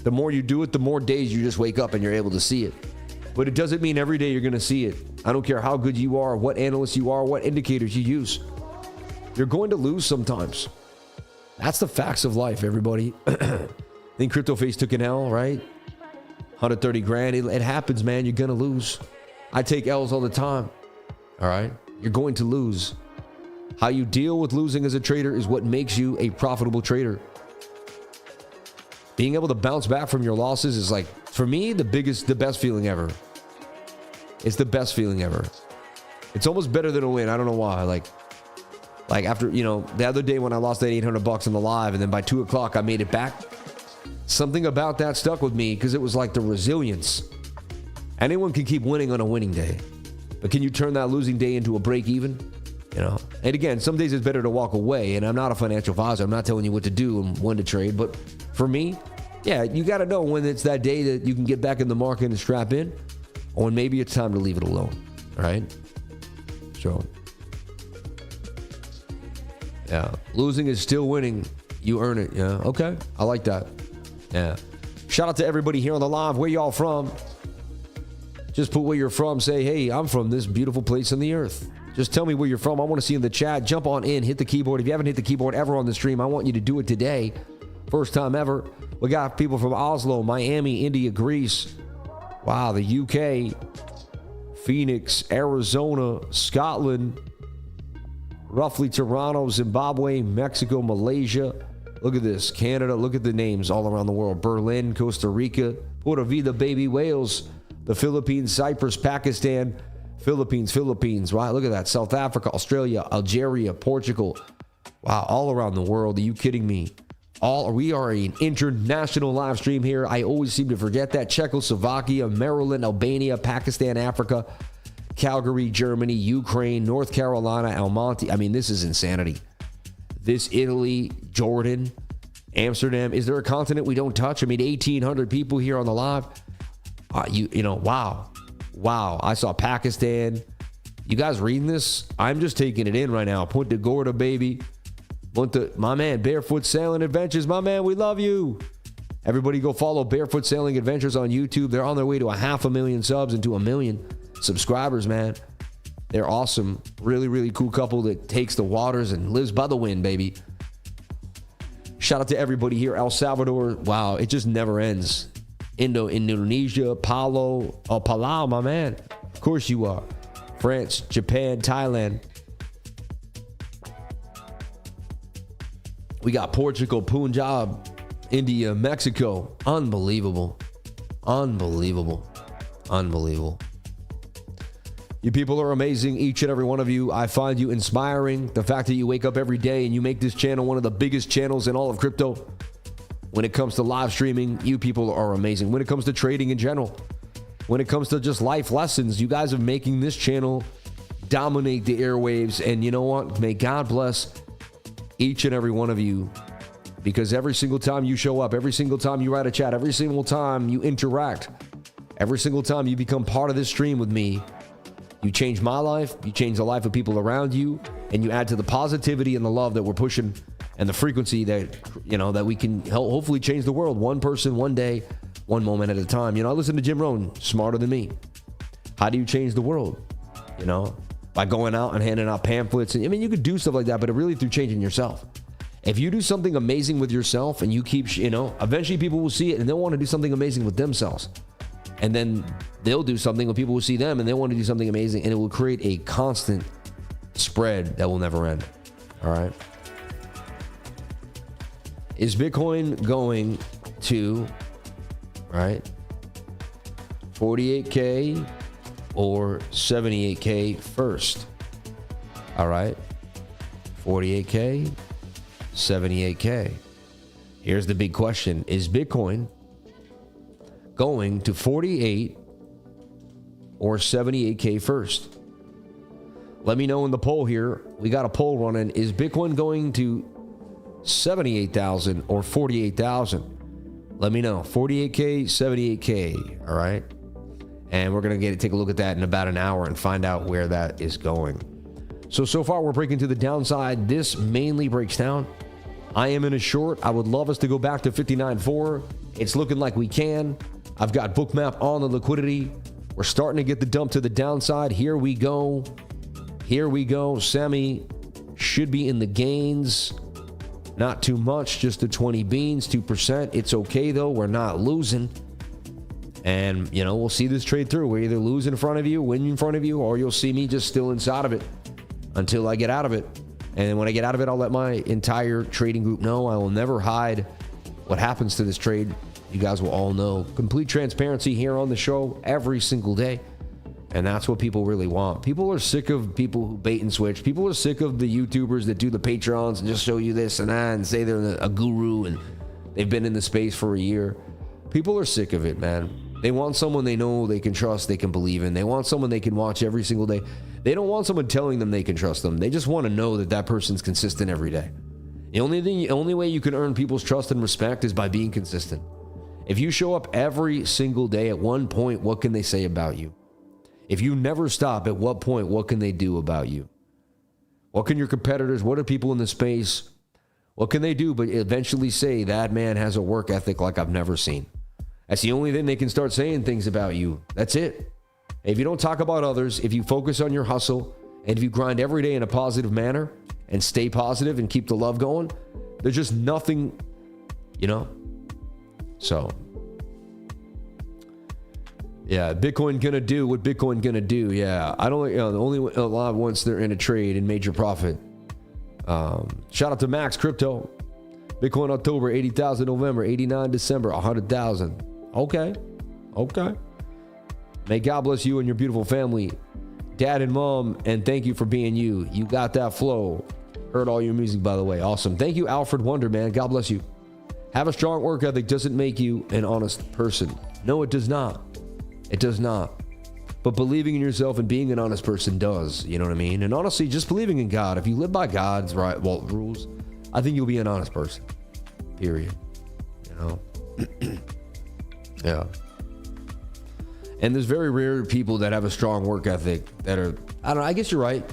The more you do it, the more days you just wake up and you're able to see it. But it doesn't mean every day you're going to see it. I don't care how good you are, what analyst you are, what indicators you use. You're going to lose sometimes. That's the facts of life, everybody. I think CryptoFace took an L, right? 130 grand. It happens, man. You're going to lose. I take L's all the time. All right? You're going to lose. How you deal with losing as a trader is what makes you a profitable trader. Being able to bounce back from your losses is like, for me, the best feeling ever. It's the best feeling ever. It's almost better than a win. I don't know why. Like after, you know, the other day when I lost that $800 in the live and then by 2 o'clock I made it back. Something about that stuck with me because it was like the resilience. Anyone can keep winning on a winning day, but can you turn that losing day into a break even? You know, and again, some days it's better to walk away, and I'm not a financial advisor. I'm not telling you what to do and when to trade, but for me, yeah, you got to know when it's that day that you can get back in the market and strap in, or when maybe it's time to leave it alone. All right. So, yeah, losing is still winning. You earn it. Yeah. Okay. I like that. Yeah. Shout out to everybody here on the live. Where y'all from? Just put where you're from. Say, hey, I'm from this beautiful place on the earth. Just tell me where you're from. I want to see you in the chat. Jump on in. Hit the keyboard. If you haven't hit the keyboard ever on the stream, I want you to do it today. First time ever. We got people from Oslo, Miami, India, Greece. Wow, the UK, Phoenix, Arizona, Scotland, roughly Toronto, Zimbabwe, Mexico, Malaysia. Look at this. Canada. Look at the names all around the world. Berlin, Costa Rica, Puerto Vida, baby, Wales, the Philippines, Cyprus, Pakistan, Philippines, right? Look at that. South Africa, Australia, Algeria, Portugal. Wow, all around the world. Are you kidding me? We are an international live stream here. I always seem to forget that. Czechoslovakia, Maryland, Albania, Pakistan, Africa, Calgary, Germany, Ukraine, North Carolina, Almonte. I mean, this is insanity. This Italy, Jordan, Amsterdam. Is there a continent we don't touch? I mean, 1,800 people here on the live. You know, wow. I saw Pakistan. You guys reading this? I'm just taking it in right now. Punta Gorda, baby. My man, Barefoot Sailing Adventures. My man, we love you. Everybody go follow Barefoot Sailing Adventures on YouTube. They're on their way to 500,000 subs and to 1 million subscribers, man. They're awesome. Really, really cool couple that takes the waters and lives by the wind, baby. Shout out to everybody here. El Salvador. Wow, it just never ends. Indonesia, Palau, my man. Of course you are. France, Japan, Thailand. We got Portugal, Punjab, India, Mexico. Unbelievable. You people are amazing, each and every one of you. I find you inspiring. The fact that you wake up every day and you make this channel one of the biggest channels in all of crypto. When it comes to live streaming, you people are amazing. When it comes to trading in general, when it comes to just life lessons. You guys are making this channel dominate the airwaves. And you know what? May God bless each and every one of you, because every single time you show up, every single time you write a chat, every single time you interact, every single time you become part of this stream with me, you change my life, you change the life of people around you, and you add to the positivity and the love that we're pushing and the frequency that, you know, that we can hopefully change the world one person, one day, one moment at a time. You know, I listen to Jim Rohn, smarter than me. How do you change the world? You know, by going out and handing out pamphlets. And I mean, you could do stuff like that, but really through changing yourself. If you do something amazing with yourself and you keep, you know, eventually people will see it and they'll want to do something amazing with themselves. And then they'll do something when people will see them and they want to do something amazing, and it will create a constant spread that will never end. All right. Is Bitcoin going to, right, 48K or 78K first? All right. 48K, 78K. Here's the big question. Is Bitcoin going to 48 or 78K first? Let me know in the poll here. We got a poll running. Is Bitcoin going to 78,000 or 48,000? Let me know. 48K, 78K. All right. And we're going to take a look at that in about an hour and find out where that is going. So far we're breaking to the downside. This mainly breaks down. I am in a short. I would love us to go back to 59.4. It's looking like we can. I've got BOOKMAP on the liquidity. We're starting to get the dump to the downside. Here we go. Here we go. Semi should be in the gains. Not too much, just the 20 beans, 2%. It's okay though. We're not losing. And, you know, we'll see this trade through. We either lose in front of you, win in front of you, or you'll see me just still inside of it until I get out of it. And when I get out of it, I'll let my entire trading group know. I will never hide what happens to this trade. You guys will all know. Complete transparency here on the show every single day. And that's what people really want. People are sick of people who bait and switch. People are sick of the YouTubers that do the Patreons and just show you this and that and say they're a guru and they've been in the space for a year. People are sick of it, man. They want someone they know they can trust, they can believe in. They want someone they can watch every single day. They don't want someone telling them they can trust them. They just want to know that that person's consistent every day. The only way you can earn people's trust and respect is by being consistent. If you show up every single day, at one point, what can they say about you? If you never stop, at what point, what can they do about you? What can your competitors, what are people in the space, what can they do but eventually say that man has a work ethic like I've never seen? That's the only thing they can start saying things about you. That's it. If you don't talk about others, if you focus on your hustle, and if you grind every day in a positive manner and stay positive and keep the love going, there's just nothing, you know? So, yeah, Bitcoin gonna do what Bitcoin gonna do. Yeah, I don't, you know, the only a lot once they're in a trade and major profit. Shout out to Max Crypto. Bitcoin October, 80,000 November, 89 December, 100,000. Okay. May God bless you and your beautiful family, dad and mom, and thank you for being you. You got that flow. Heard all your music, by the way. Awesome. Thank you, Alfred Wonder, man. God bless you. Have a strong work ethic doesn't make you an honest person. No, it does not. It does not. But believing in yourself and being an honest person does. You know what I mean? And honestly, just believing in God. If you live by God's rules, I think you'll be an honest person. Period. You know? Yeah. And there's very rare people that have a strong work ethic that are, I don't know, I guess you're right.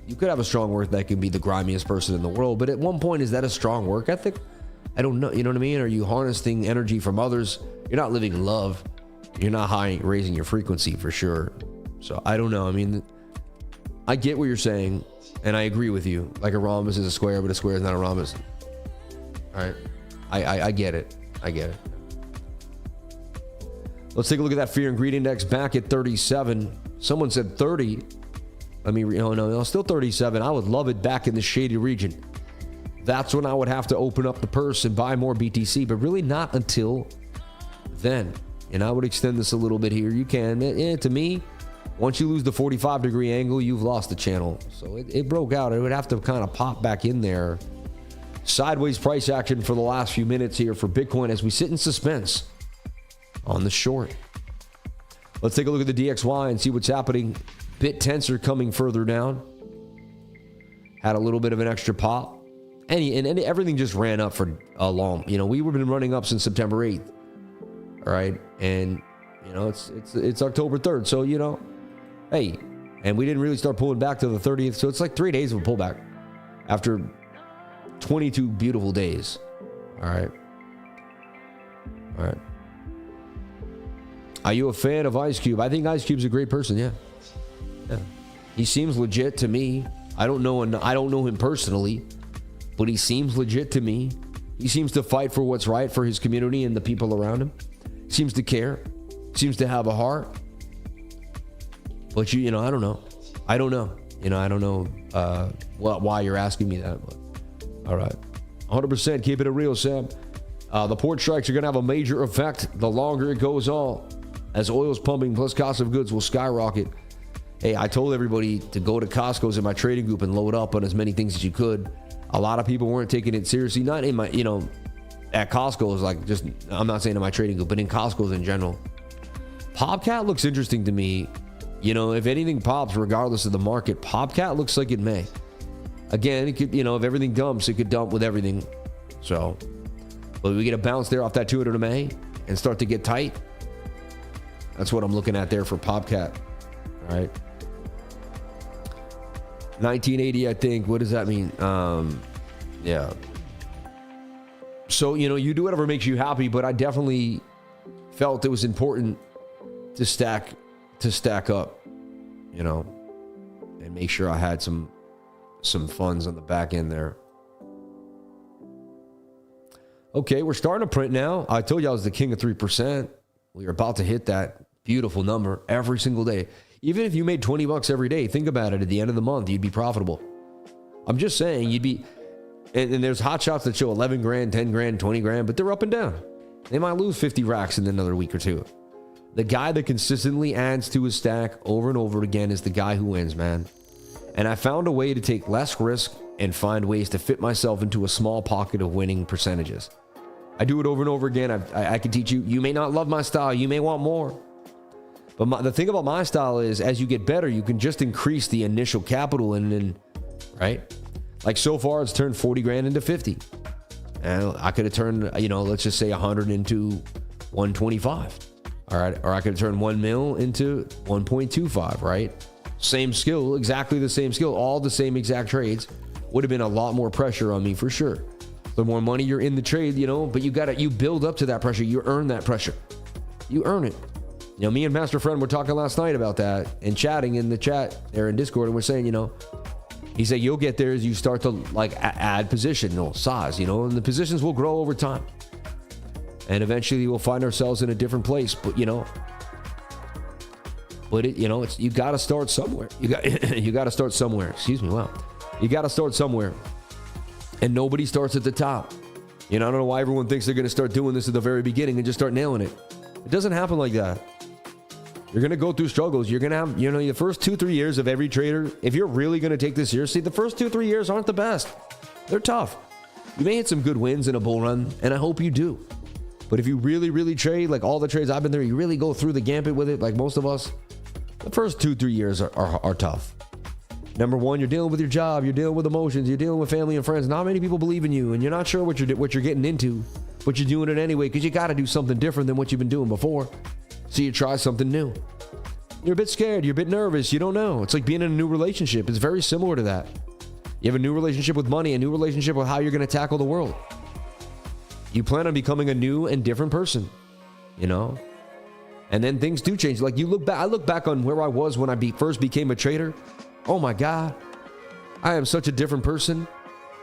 You could have a strong work that can be the grimiest person in the world, but at one point, is that a strong work ethic? I don't know. You know what I mean? Are you harnessing energy from others? You're not living love. You're not raising your frequency for sure. So I don't know. I mean, I get what you're saying, and I agree with you. Like a rhombus is a square, but a square is not a rhombus. All right. I get it. I get it. Let's take a look at that fear and greed index back at 37. Someone said 30. Let me, no, still 37. I would love it back in the shady region. That's when I would have to open up the purse and buy more BTC, but really not until then. And I would extend this a little bit here. You can. To me, once you lose the 45-degree angle, you've lost the channel. So it broke out. It would have to kind of pop back in there. Sideways price action for the last few minutes here for Bitcoin as we sit in suspense on the short. Let's take a look at the DXY and see what's happening. Bit tensor coming further down. Had a little bit of an extra pop. And everything just ran up for a long, we've been running up since September 8th. All right. And, it's October 3rd. So, hey, and we didn't really start pulling back to the 30th. So it's like 3 days of a pullback after 22 beautiful days. All right. All right. Are you a fan of Ice Cube? I think Ice Cube's a great person. Yeah. He seems legit to me. I don't know him personally, but he seems legit to me. He seems to fight for what's right for his community and the people around him. Seems to care. Seems to have a heart. But I don't know. I don't know why you're asking me that. But, all right. 100% keeping it real, Sam. The port strikes are going to have a major effect the longer it goes on, as oil's pumping plus cost of goods will skyrocket. Hey, I told everybody to go to Costco's in my trading group and load up on as many things as you could. A lot of people weren't taking it seriously. Not in my, at Costco's, like just, I'm not saying in my trading group, but in Costco's in general. POPCAT looks interesting to me. If anything pops, regardless of the market, POPCAT looks like it may. Again, it could, if everything dumps, it could dump with everything. So, but we get a bounce there off that 200 MA and start to get tight. That's what I'm looking at there for POPCAT. All right. 1980, I think. What does that mean? Yeah. So, you do whatever makes you happy, but I definitely felt it was important to stack up, and make sure I had some funds on the back end there. Okay, we're starting to print now. I told you I was the king of 3%. We are about to hit that beautiful number every single day. Even if you made $20 every day, think about it. At the end of the month, you'd be profitable. I'm just saying you'd be, and there's hot shots that show 11 grand, 10 grand, 20 grand, but they're up and down. They might lose 50 racks in another week or two. The guy that consistently adds to his stack over and over again is the guy who wins, man. And I found a way to take less risk and find ways to fit myself into a small pocket of winning percentages. I do it over and over again. I can teach you. You may not love my style. You may want more. But the thing about my style is, as you get better, you can just increase the initial capital and then, right? Like so far, it's turned 40 grand into 50. And I could have turned, let's just say 100 into 125. All right. Or I could have turned 1 mil into 1.25, right? Same skill, exactly the same skill, all the same exact trades. Would have been a lot more pressure on me for sure. The more money you're in the trade, but you build up to that pressure. You earn that pressure. You earn it. Me and Master Friend were talking last night about that and chatting in the chat there in Discord, and we're saying, he said you'll get there as you start to like add position, size, and the positions will grow over time. And eventually we'll find ourselves in a different place, but it's, you got to start somewhere. You got to start somewhere. Excuse me. Wow. You got to start somewhere. And nobody starts at the top. I don't know why everyone thinks they're going to start doing this at the very beginning and just start nailing it. It doesn't happen like that. You're going to go through struggles. You're going to have, the first 2-3 years of every trader. If you're really going to take this seriously, the first 2-3 years aren't the best. They're tough. You may hit some good wins in a bull run, and I hope you do. But if you really, really trade, like all the trades I've been there, you really go through the gambit with it, like most of us, the first 2-3 years are tough. Number one, you're dealing with your job, you're dealing with emotions, you're dealing with family and friends. Not many people believe in you, and you're not sure what you're getting into, but you're doing it anyway because you got to do something different than what you've been doing before. So you try something new. You're a bit scared, you're a bit nervous, you don't know. It's like being in a new relationship. It's very similar to that. You have a new relationship with money, a new relationship with how you're going to tackle the world. You plan on becoming a new and different person, and then things do change. Like I look back on where I was when I first became a trader. Oh my God, I am such a different person.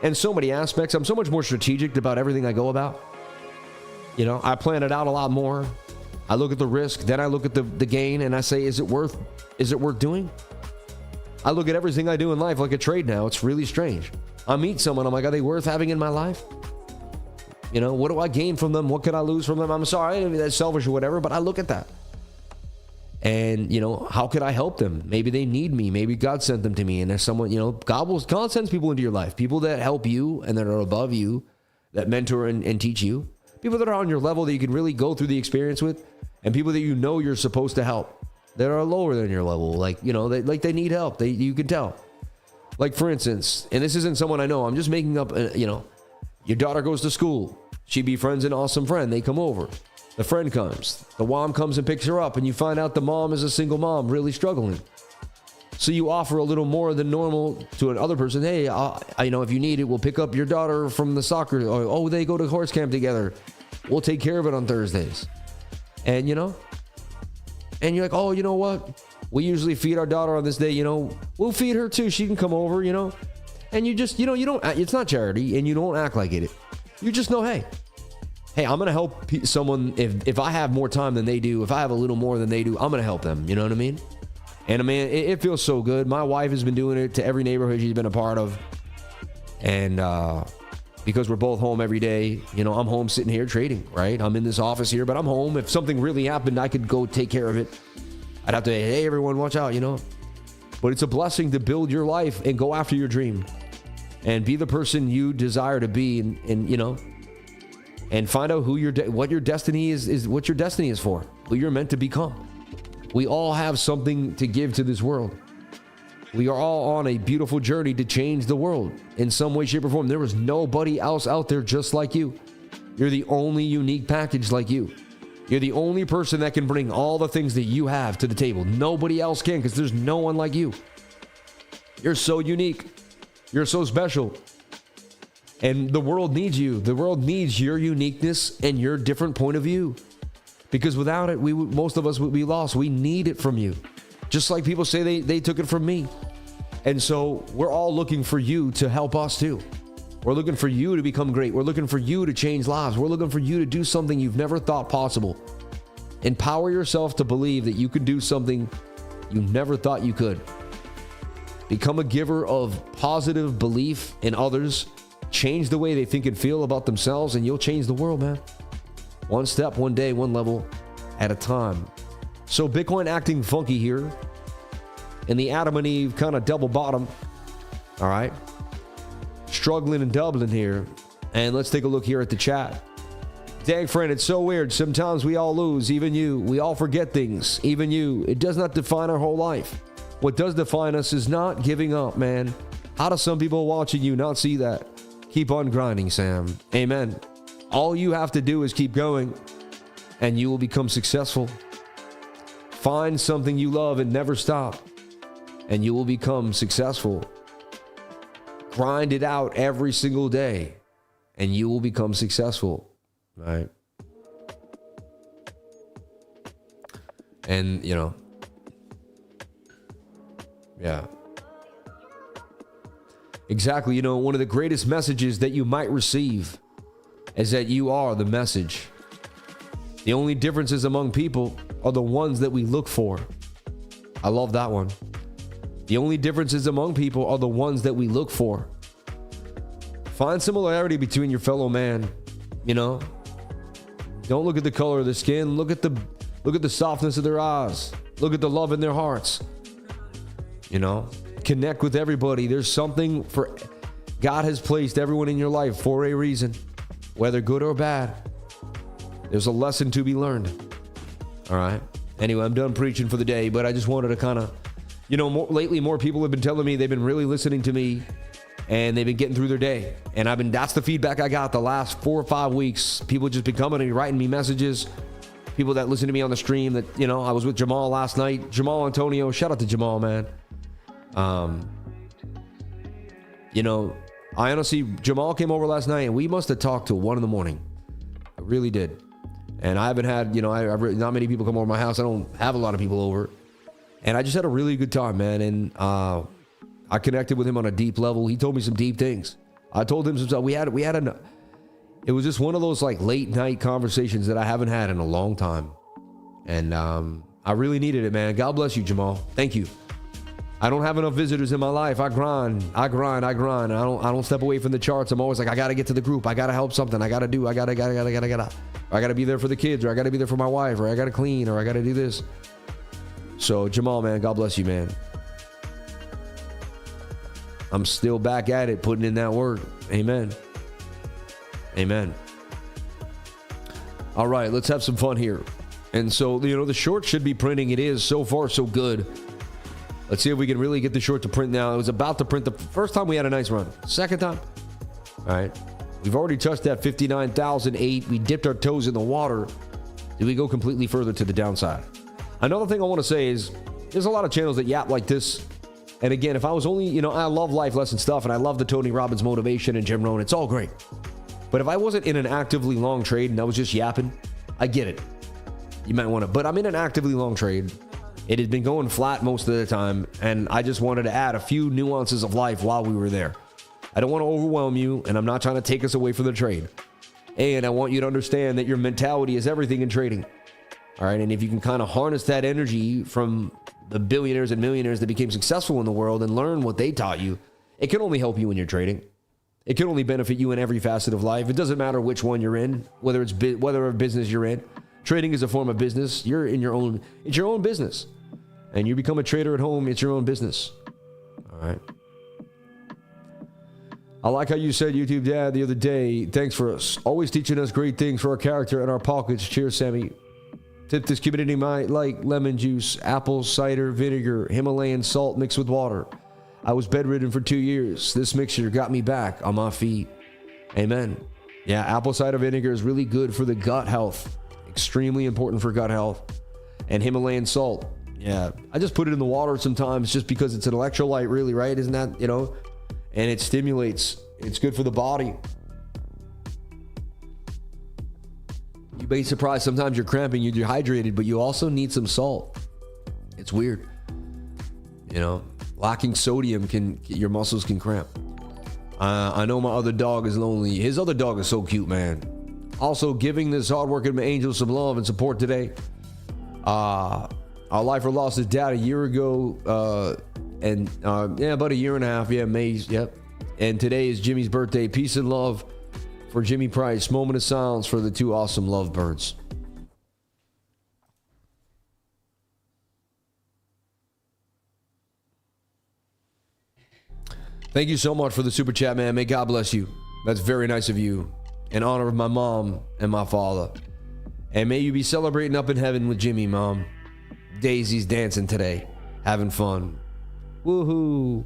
In so many aspects, I'm so much more strategic about everything I go about. I plan it out a lot more. I look at the risk, then I look at the gain, and I say, is it worth doing? I look at everything I do in life like a trade now. It's really strange. I meet someone, I'm like, are they worth having in my life? What do I gain from them? What could I lose from them? I'm sorry, that's selfish or whatever, but I look at that. And, how could I help them? Maybe they need me. Maybe God sent them to me. And there's someone, God sends people into your life. People that help you and that are above you, that mentor and teach you. People that are on your level that you can really go through the experience with. And people that you're supposed to help. that are lower than your level. Like, you know, they need help. You can tell. Like, for instance, and this isn't someone I know, I'm just making up, you know, your daughter goes to school. She befriends an awesome friend. They come over. The friend comes. The mom comes and picks her up, and you find out the mom is a single mom, really struggling. So you offer a little more than normal to another person. Hey, you know, if you need it, we'll pick up your daughter from the soccer. Or, oh, they go to horse camp together. We'll take care of it on Thursdays. And, you know, and you're like, oh, you know what? We usually feed our daughter on this day, you know, we'll feed her too. She can come over, you know, and you just, you know, you don't, it's not charity and you don't act like it. You just know, hey, I'm going to help someone. If I have more time than they do, if I have a little more than they do, I'm going to help them. You know what I mean? And man, it feels so good. My wife has been doing it to every neighborhood she's been a part of. And, because we're both home every day, you know, I'm home sitting here trading, right? I'm in this office here, but I'm home. If something really happened, I could go take care of it. I'd have to, hey, everyone, watch out, you know. But it's a blessing to build your life and go after your dream and be the person you desire to be, and you know, and find out who what your destiny is what your destiny is for, who you're meant to become. We all have something to give to this world. We are all on a beautiful journey to change the world in some way, shape, or form. There is nobody else out there just like you. You're the only unique package like you. You're the only person that can bring all the things that you have to the table. Nobody else can, because there's no one like you. You're so unique. You're so special. And the world needs you. The world needs your uniqueness and your different point of view. Because without it, most of us would be lost. We need it from you. Just like people say they took it from me. And so we're all looking for you to help us too. We're looking for you to become great. We're looking for you to change lives. We're looking for you to do something you've never thought possible. Empower yourself to believe that you can do something you never thought you could. Become a giver of positive belief in others. Change the way they think and feel about themselves, and you'll change the world, man. One step, one day, one level at a time. So Bitcoin acting funky here in the Adam and Eve kind of double bottom. All right. Struggling and doubling here. And let's take a look here at the chat. Dang, friend, it's so weird. Sometimes we all lose, even you. We all forget things, even you. It does not define our whole life. What does define us is not giving up, man. How do some people watching you not see that? Keep on grinding, Sam. Amen. All you have to do is keep going, and you will become successful. Find something you love and never stop, and you will become successful. Grind it out every single day, and you will become successful. Right? And, you know, yeah. Exactly. You know, one of the greatest messages that you might receive is that you are the message. The only differences among people are the ones that we look for. I love that one. The only differences among people are the ones that we look for. Find similarity between your fellow man, you know. Don't look at the color of their skin. Look at the softness of their eyes. Look at the love in their hearts. You know, connect with everybody. There's something for God has placed everyone in your life for a reason, whether good or bad. There's a lesson to be learned. All right. Anyway, I'm done preaching for the day, but I just wanted to kind of, you know, lately more people have been telling me they've been really listening to me and they've been getting through their day. And that's the feedback I got the last 4 or 5 weeks. People just been coming and writing me messages. People that listen to me on the stream that, you know, I was with Jamal last night. Jamal Antonio, shout out to Jamal, man. You know, I honestly, Jamal came over last night and we must have talked till 1 a.m. I really did. And I haven't had, you know, not many people come over my house. I don't have a lot of people over. And I just had a really good time, man. And I connected with him on a deep level. He told me some deep things. I told him some stuff. It was just one of those like late night conversations that I haven't had in a long time. And I really needed it, man. God bless you, Jamal. Thank you. I don't have enough visitors in my life. I grind. I don't step away from the charts. I'm always like, I got to get to the group. I got to help something. I got to be there for the kids, or I got to be there for my wife, or I got to clean, or I got to do this. So Jamal, man, God bless you, man. I'm still back at it, putting in that work. Amen. Amen. All right, let's have some fun here. And so, you know, the short should be printing. It is. So far, so good. Let's see if we can really get the short to print now. It was about to print the first time we had a nice run. Second time. All right. We've already touched that 59,008. We dipped our toes in the water. Did we go completely further to the downside? Another thing I want to say is there's a lot of channels that yap like this. And again, if I was only, you know, I love life lesson stuff and I love the Tony Robbins motivation and Jim Rohn. It's all great. But if I wasn't in an actively long trade and I was just yapping, I get it. You might want to, but I'm in an actively long trade. It had been going flat most of the time, and I just wanted to add a few nuances of life while we were there. I don't want to overwhelm you, and I'm not trying to take us away from the trade. And I want you to understand that your mentality is everything in trading. All right, and if you can kind of harness that energy from the billionaires and millionaires that became successful in the world and learn what they taught you, it can only help you in your trading. It can only benefit you in every facet of life. It doesn't matter which one you're in, whether a business you're in. Trading is a form of business. You're in your own, it's your own business. And you become a trader at home, it's your own business. All right. I like how you said, YouTube Dad, the other day, thanks for always teaching us great things for our character and our pockets. Cheers, Sammy. Tip this community might like lemon juice, apple cider vinegar, Himalayan salt mixed with water. I was bedridden for 2 years. This mixture got me back on my feet. Amen. Yeah, apple cider vinegar is really good for the gut health. Extremely important for gut health. And Himalayan salt. Yeah, I just put it in the water sometimes just because it's an electrolyte, really, right? Isn't that, you know? And it stimulates. It's good for the body. You may be surprised sometimes you're cramping, you're dehydrated, but you also need some salt. It's weird. You know, lacking sodium your muscles can cramp. I know my other dog is lonely. His other dog is so cute, man. Also, giving this hardworking angel some love and support today. Our life or lost his dad a year ago, about a year and a half. Yeah, May. Yep. And today is Jimmy's birthday. Peace and love for Jimmy Price. Moment of silence for the two awesome lovebirds. Thank you so much for the super chat, man. May God bless you. That's very nice of you. In honor of my mom and my father. And may you be celebrating up in heaven with Jimmy, Mom. Daisy's dancing today, having fun. Woohoo.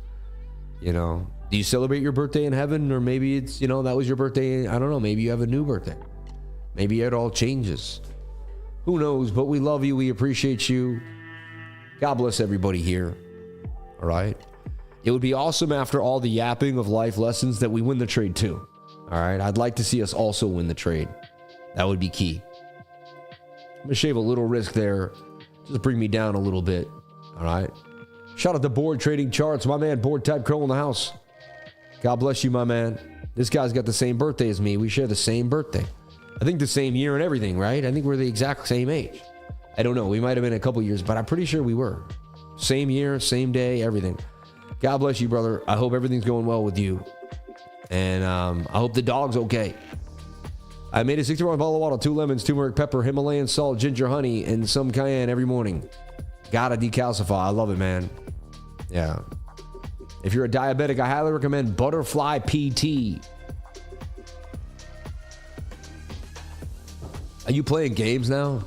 You know, do you celebrate your birthday in heaven? Or maybe it's, you know, that was your birthday. I don't know. Maybe you have a new birthday. Maybe it all changes. Who knows? But we love you. We appreciate you. God bless everybody here. All right. It would be awesome after all the yapping of life lessons that we win the trade too. All right. I'd like to see us also win the trade. That would be key. I'm going to shave a little risk there. Just bring me down a little bit. All right. Shout out to Board Trading Charts. My man, Board Type Crow in the house. God bless you, my man. This guy's got the same birthday as me. We share the same birthday. I think the same year and everything, right? I think we're the exact same age. I don't know. We might have been a couple years, but I'm pretty sure we were. Same year, same day, everything. God bless you, brother. I hope everything's going well with you. And I hope the dog's okay. I made a 61 bottle of water, 2 lemons, turmeric, pepper, Himalayan salt, ginger, honey, and some cayenne every morning. Gotta decalcify. I love it, man. Yeah. If you're a diabetic, I highly recommend Butterfly PT. Are you playing games now?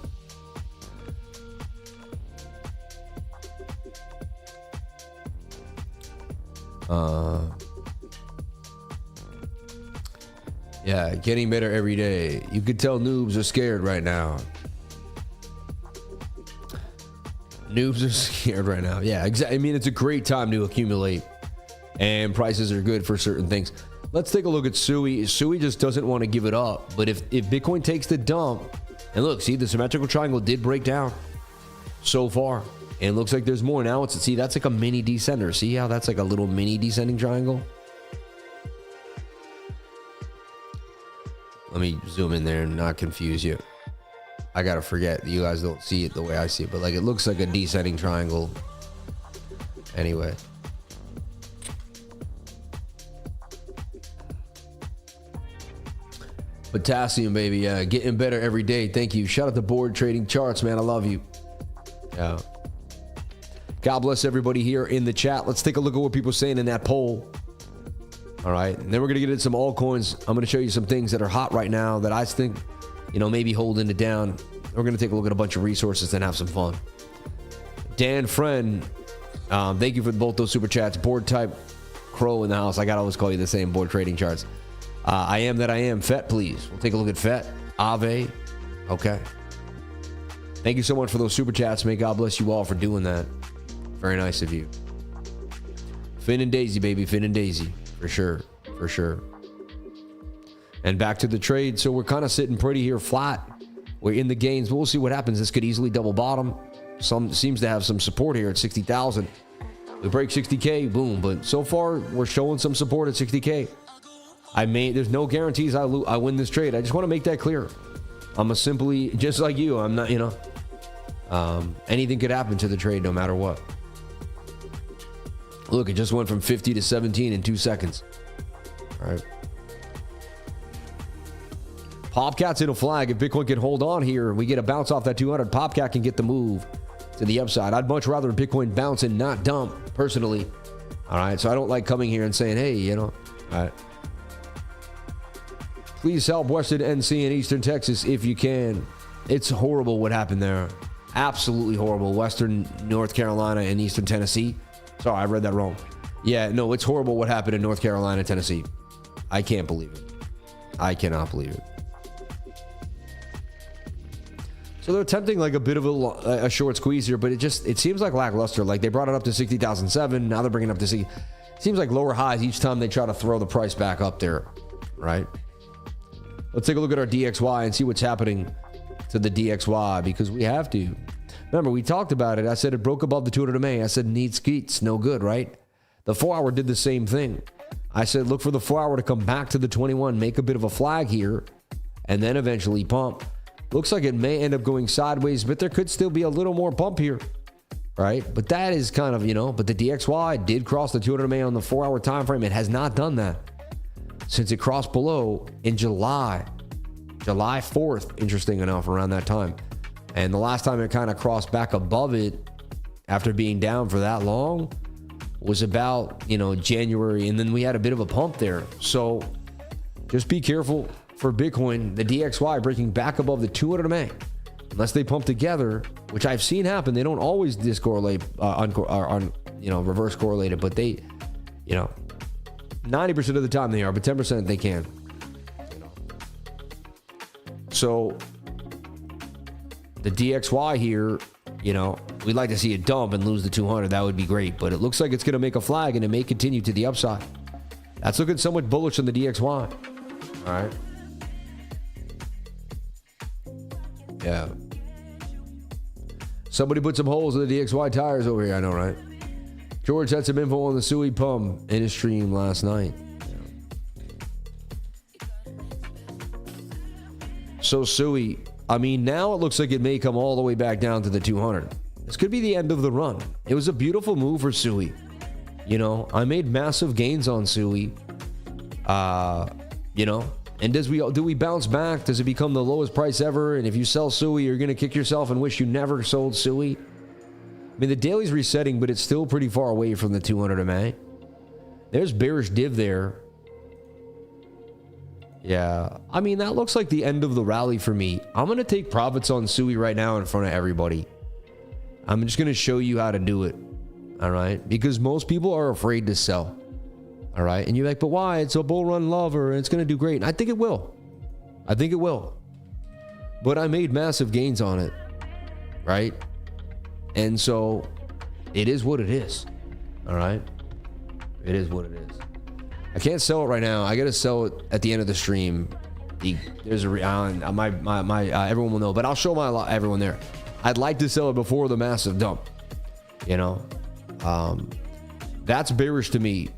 Yeah, getting better every day. You could tell noobs are scared right now. Noobs are scared right now. Yeah, exactly. I mean, it's a great time to accumulate, and prices are good for certain things. Let's take a look at Sui. Sui just doesn't want to give it up. But if Bitcoin takes the dump, and look, see, the symmetrical triangle did break down so far. And it looks like there's more now. See, that's like a mini descender. See how that's like a little mini descending triangle? Let me zoom in there and not confuse you. I gotta forget. You guys don't see it the way I see it, but like it looks like a descending triangle. Anyway. Potassium, baby. Getting better every day. Thank you. Shout out to Board Trading Charts, man. I love you. Yeah. God bless everybody here in the chat. Let's take a look at what people are saying in that poll. All right. And then we're going to get into some altcoins. I'm going to show you some things that are hot right now that I think, you know, maybe holding it down. We're going to take a look at a bunch of resources and have some fun. Dan Friend, thank you for both those super chats. Board type Crow in the house. I got to always call you the same. Board trading charts. I am that I am. FET, please. We'll take a look at FET. AAVE. Okay. Thank you so much for those super chats. May God bless you all for doing that. Very nice of you. Finn and Daisy, baby. Finn and Daisy. For sure. For sure. And back to the trade. So we're kind of sitting pretty here flat. We're in the gains, but we'll see what happens. This could easily double bottom. Some seems to have some support here at 60,000. We break 60K, boom. But so far, we're showing some support at 60K. There's no guarantees I win this trade. I just want to make that clear. I'm simply, just like you, I'm not, anything could happen to the trade no matter what. Look, it just went from 50 to 17 in 2 seconds. All right. POPCAT's in a flag. If Bitcoin can hold on here and we get a bounce off that 200, POPCAT can get the move to the upside. I'd much rather Bitcoin bounce and not dump, personally. All right. So I don't like coming here and saying, hey, all right. Please help Western NC and Eastern Texas if you can. It's horrible what happened there. Absolutely horrible. Western North Carolina and Eastern Tennessee. Sorry, I read that wrong. Yeah, no, it's horrible what happened in North Carolina and Tennessee. I can't believe it. I cannot believe it. So they're attempting like a bit of a short squeeze here, but it seems like lackluster. Like they brought it up to 60,007. Now they're bringing it up to see. Seems like lower highs each time they try to throw the price back up there, right? Let's take a look at our DXY and see what's happening to the DXY, because we have to. Remember, we talked about it. I said it broke above the 200 MA. I said need skeets, no good, right? The 4-hour did the same thing. I said look for the 4-hour to come back to the 21, make a bit of a flag here, and then eventually pump. Looks like it may end up going sideways, but there could still be a little more pump here, right? But that is kind of, but the DXY did cross the 200 MA on the 4-hour time frame. It has not done that since it crossed below in July 4th, interesting enough, around that time. And the last time it kind of crossed back above it after being down for that long was about, January. And then we had a bit of a pump there. So just be careful for Bitcoin, the DXY breaking back above the 200 MA. Unless they pump together, which I've seen happen. They don't always discorrelate, reverse correlate it, but they, 90% of the time they are, but 10% they can. So the DXY here, we'd like to see it dump and lose the 200. That would be great, but it looks like it's going to make a flag and it may continue to the upside. That's looking somewhat bullish on the DXY. All right. Yeah. Somebody put some holes in the DXY tires over here. I know, right? George had some info on the Sui pump in his stream last night. So Sui, now it looks like it may come all the way back down to the 200. This could be the end of the run. It was a beautiful move for Sui. I made massive gains on Sui. And do we bounce back? Does it become the lowest price ever? And if you sell Sui, you're going to kick yourself and wish you never sold Sui. The daily's resetting, but it's still pretty far away from the 200 MA. There's bearish div there. Yeah, that looks like the end of the rally for me. I'm going to take profits on Sui right now in front of everybody. I'm just going to show you how to do it. All right? Because most people are afraid to sell. All right? And you're like, but why? It's a bull run lover and it's going to do great. And I think it will. But I made massive gains on it. Right? And so it is what it is. All right? It is what it is. I can't sell it right now. I got to sell it at the end of the stream. There's a everyone will know, but I'll show everyone there. I'd like to sell it before the massive dump. That's bearish to me.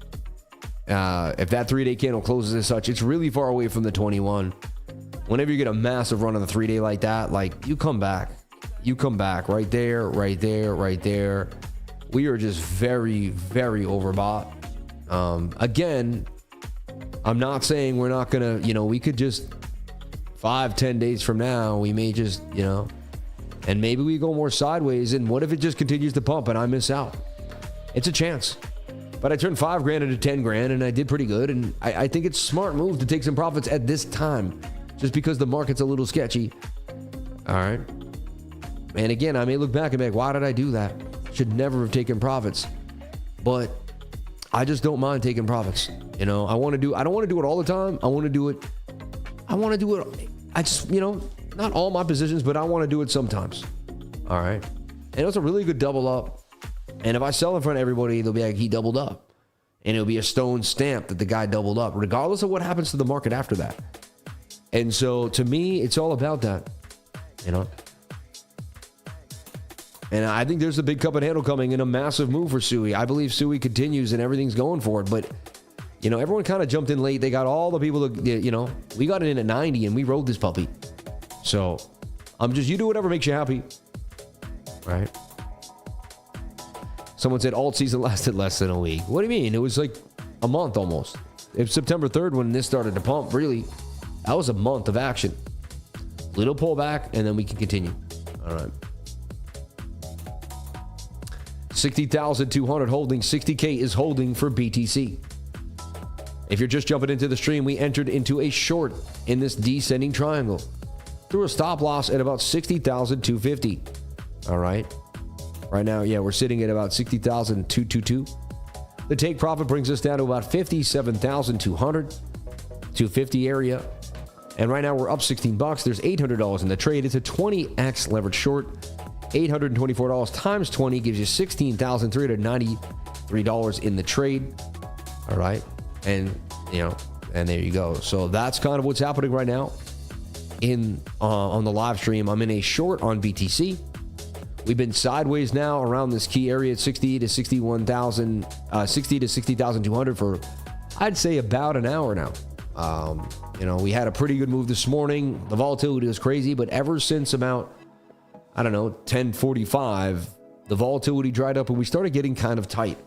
If that 3-day candle closes as such, it's really far away from the 21. Whenever you get a massive run on the 3-day like that, you come back right there. We are just very, very overbought. Again, I'm not saying we're not gonna, we could just 5-10 days from now, we may just, and maybe we go more sideways. And what if it just continues to pump and I miss out? It's a chance. But I turned $5,000 into $10,000 and I did pretty good. And I think it's a smart move to take some profits at this time, just because the market's a little sketchy. All right. And again, I may look back and be like, why did I do that? Should never have taken profits. But I just don't mind taking profits. You know, I don't want to do it all the time. I want to do it. I just, you know, not all my positions, but I want to do it sometimes. All right. And it's a really good double up. And if I sell in front of everybody, they'll be like, he doubled up. And it'll be a stone stamp that the guy doubled up, regardless of what happens to the market after that. And so to me, it's all about that, you know. And I think there's a big cup and handle coming and a massive move for Sui. I believe Sui continues and everything's going for it. But, you know, everyone kind of jumped in late. They got all the people that, you know, we got it in at 90 and we rode this puppy. So you do whatever makes you happy. Right? Someone said alt season lasted less than a week. What do you mean? It was like a month almost. It was September 3rd when this started to pump. Really, that was a month of action. Little pullback, and then we can continue. All right. 60,200 holding. 60K is holding for BTC. If you're just jumping into the stream, we entered into a short in this descending triangle through a stop loss at about 60,250. All right. Right now, yeah, we're sitting at about 60,222. The take profit brings us down to about 57,200, 250 area. And right now we're up 16 bucks. There's $800 in the trade. It's a 20x leverage short. $824 times 20 gives you $16,393 in the trade. All right. And, you know, and there you go. So that's kind of what's happening right now on the live stream. I'm in a short on BTC. We've been sideways now around this key area at 60 to 60,200 for, I'd say, about an hour now. You know, we had a pretty good move this morning. The volatility was crazy, but ever since about, I don't know, 10:45, the volatility dried up and we started getting kind of tight.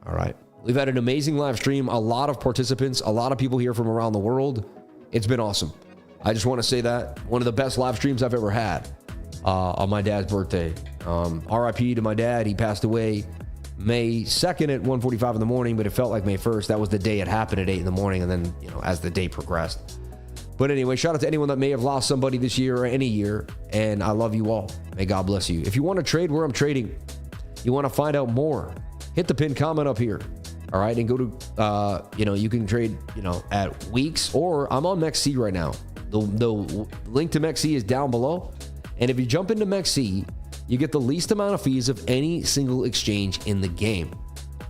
All right. We've had an amazing live stream, a lot of participants, a lot of people here from around the world. It's been awesome. I just want to say that one of the best live streams I've ever had. On my dad's birthday. RIP to my dad. He passed away May 2nd at 1:45 in the morning, but it felt like May 1st. That was the day it happened at 8 in the morning, and then, you know, as the day progressed. But anyway, shout out to anyone that may have lost somebody this year or any year, and I love you all. May God bless you. If you want to trade where I'm trading, you want to find out more, hit the pinned comment up here. All right, and go to, you know, you can trade, you know, at weeks, or I'm on MEXC right now. The link to MEXC is down below. And if you jump into MEXC, you get the least amount of fees of any single exchange in the game.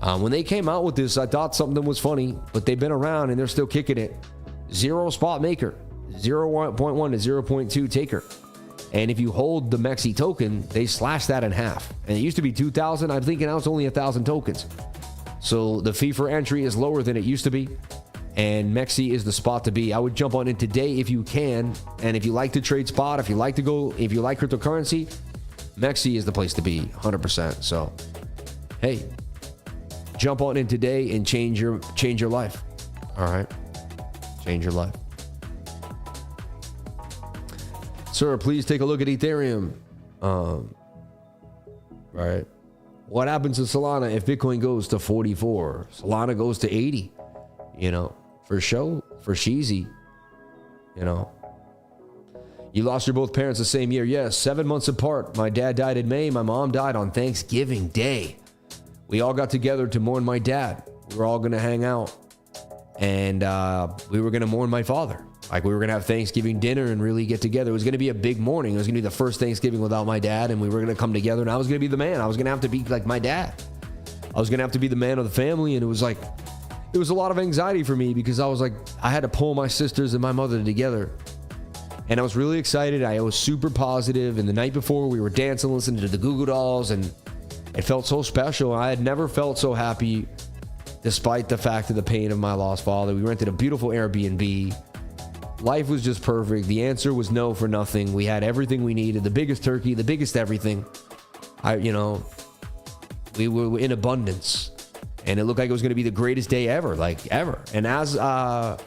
When they came out with this, I thought something was funny, but they've been around and they're still kicking it. 0 spot maker, 0.1 to 0.2 taker. And if you hold the MEXC token, they slash that in half. And it used to be 2,000. I'm thinking now it's only 1,000 tokens. So the fee for entry is lower than it used to be. And MEXC is the spot to be. I would jump on in today if you can. And if you like to trade spot, if you like cryptocurrency, MEXC is the place to be, 100%. So, hey, jump on in today and change your life. All right, change your life. Sir, please take a look at Ethereum. Right. What happens to Solana if Bitcoin goes to 44? Solana goes to 80. You know. For show, for sheezy, you know. You lost your both parents the same year. Yes, 7 months apart. My dad died in May. My mom died on Thanksgiving Day. We all got together to mourn my dad. We were all going to hang out. And we were going to mourn my father. Like, we were going to have Thanksgiving dinner and really get together. It was going to be a big morning. It was going to be the first Thanksgiving without my dad. And we were going to come together. And I was going to be the man. I was going to have to be like my dad. I was going to have to be the man of the family. And it was like, it was a lot of anxiety for me because I was like, I had to pull my sisters and my mother together. And I was really excited. I was super positive. And the night before, we were dancing, listening to the Goo Goo Dolls, and it felt so special. I had never felt so happy despite the fact of the pain of my lost father. We rented a beautiful Airbnb. Life was just perfect. The answer was no for nothing. We had everything we needed, the biggest turkey, the biggest everything. We were in abundance. And it looked like it was going to be the greatest day ever, like ever. And as I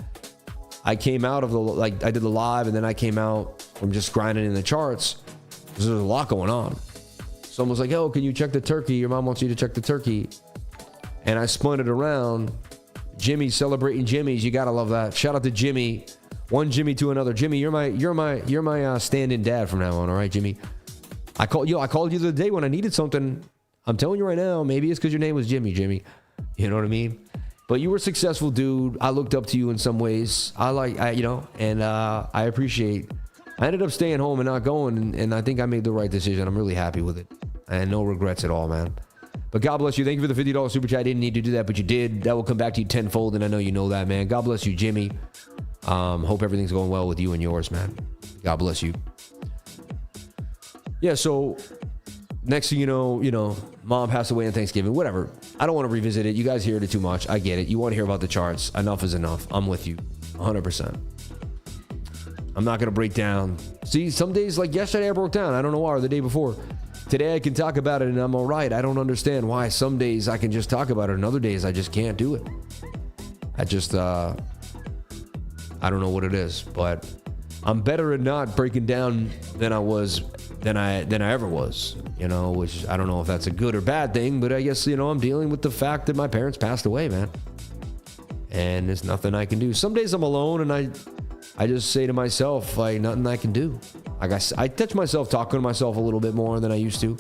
came out of I did the live, and then I came out from just grinding in the charts, there's a lot going on. Someone was like, "Oh, can you check the turkey? Your mom wants you to check the turkey." And I spun it around. Jimmy celebrating Jimmys. You gotta love that. Shout out to Jimmy. One Jimmy to another. Jimmy, you're my stand-in dad from now on. All right, Jimmy. I called you the other day when I needed something. I'm telling you right now, maybe it's because your name was Jimmy. You know what I mean? But you were a successful dude. I looked up to you in some ways. And I appreciate. I ended up staying home and not going, and I think I made the right decision. I'm really happy with it, and no regrets at all, man. But God bless you. Thank you for the $50 super chat. I didn't need to do that, but you did. That will come back to you tenfold, and I know you know that, man. God bless you, Jimmy. Hope everything's going well with you and yours, man. God bless you. Yeah, so next thing you know, mom passed away on Thanksgiving, whatever. I don't want to revisit it. You guys hear it too much. I get it. You want to hear about the charts. Enough is enough. I'm with you 100%. I'm not going to break down. See, some days, like yesterday, I broke down. I don't know why, or the day before. Today, I can talk about it, and I'm all right. I don't understand why some days I can just talk about it, and other days I just can't do it. I don't know what it is, but I'm better at not breaking down than I ever was, which I don't know if that's a good or bad thing, but I guess, I'm dealing with the fact that my parents passed away, man. And there's nothing I can do. Some days I'm alone, and I just say to myself, like, nothing I can do. Like I touch myself talking to myself a little bit more than I used to.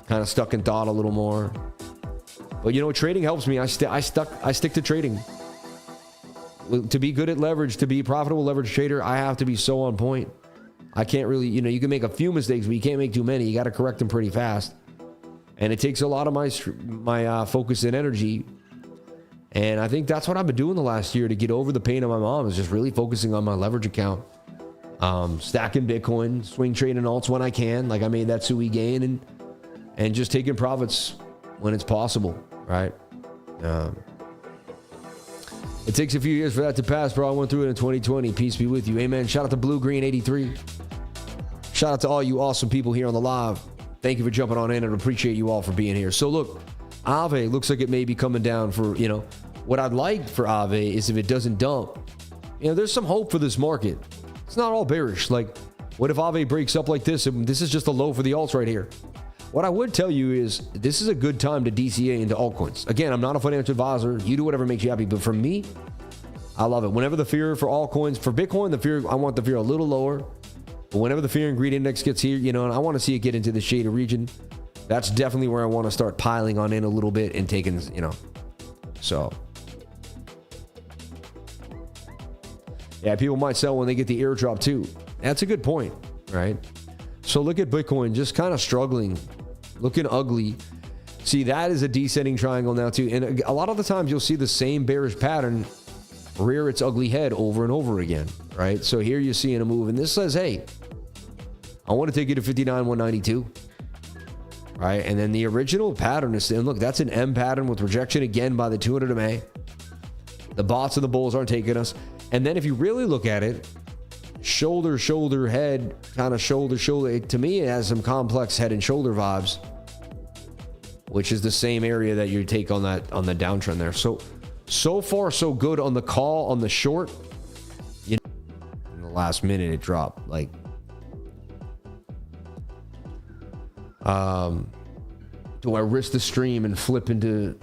Kind of stuck in thought a little more. But trading helps me. I stick to trading. To be good at leverage, to be a profitable leverage trader, I have to be so on point. I can't really, you can make a few mistakes, but you can't make too many. You got to correct them pretty fast. And it takes a lot of my focus and energy. And I think that's what I've been doing the last year to get over the pain of my mom, is just really focusing on my leverage account. Stacking Bitcoin, swing trading alts when I can. Like I made that Sui gain, and just taking profits when it's possible, right? It takes a few years for that to pass, bro. I went through it in 2020. Peace be with you. Amen. Shout out to Blue Green 83. Shout out to all you awesome people here on the live. Thank you for jumping on in, and appreciate you all for being here. So look, AAVE looks like it may be coming down for, what I'd like for AAVE is if it doesn't dump. There's some hope for this market. It's not all bearish. Like, what if AAVE breaks up like this? And this is just a low for the alts right here. What I would tell you is this is a good time to DCA into altcoins. Again, I'm not a financial advisor. You do whatever makes you happy. But for me, I love it. Whenever the fear for altcoins, for Bitcoin, I want the fear a little lower. But whenever the fear and greed index gets here, and I want to see it get into the shaded region, that's definitely where I want to start piling on in a little bit and taking, so. Yeah, people might sell when they get the airdrop too. That's a good point, right? So look at Bitcoin just kind of struggling, looking ugly. See, that is a descending triangle now too. And a lot of the times you'll see the same bearish pattern rear its ugly head over and over again, right? So here you're seeing a move, and this says, hey, I want to take you to 59,192, right? And then the original pattern is, and look, that's an M pattern with rejection again by the 200 MA. The bots and the bulls aren't taking us. And then if you really look at it, shoulder, shoulder, head, kind of shoulder, shoulder. To me, it has some complex head and shoulder vibes, which is the same area that you take on the downtrend there. So far, so good on the call on the short. In the last minute, it dropped. Like, do I risk the stream and flip into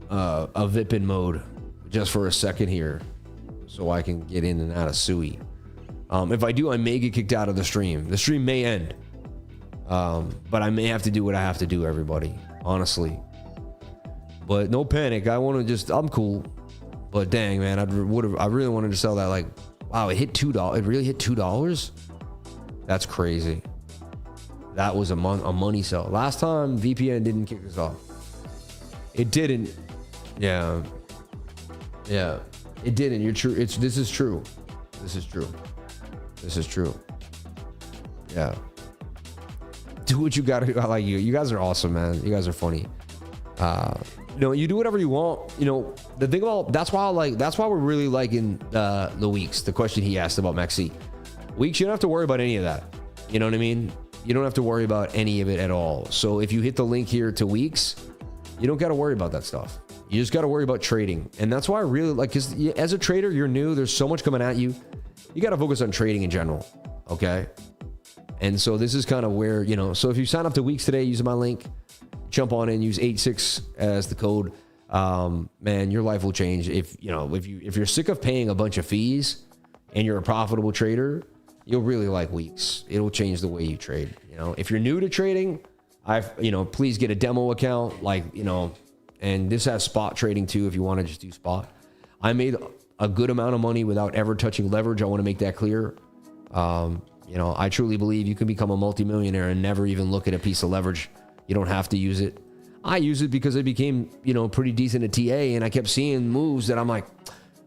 a Vipin mode just for a second here, so I can get in and out of Sui? If I do, I may get kicked out of the stream. The stream may end, but I may have to do what I have to do, everybody, honestly. But no panic. I'm cool. But dang, man, I really wanted to sell that. Like, wow, it hit $2. It really hit $2? That's crazy. That was a money sell. Last time VPN didn't kick us off. It didn't. Yeah. It didn't. You're true. This is true. Yeah. Do what you gotta do. I like you. You guys are awesome, man. You guys are funny. You do whatever you want. The thing about that's why we're really liking the Weeks. The question he asked about Maxi. Weeks, you don't have to worry about any of that. You know what I mean? You don't have to worry about any of it at all. So if you hit the link here to Weeks, you don't got to worry about that stuff. You just got to worry about trading. And that's why I really like, because as a trader, you're new. There's so much coming at you. You got to focus on trading in general. Okay. And so this is kind of where, so if you sign up to Weeks today using my link, jump on in, use 86 as the code. Man, your life will change. If you're sick of paying a bunch of fees and you're a profitable trader, you'll really like weeks. It'll change the way you trade. You know, if you're new to trading, please get a demo account, and this has spot trading too if you want to just do spot. I made a good amount of money without ever touching leverage. I want to make that clear. I truly believe you can become a multimillionaire and never even look at a piece of leverage. You don't have to use it. I use it because I became, pretty decent at TA, and I kept seeing moves that I'm like,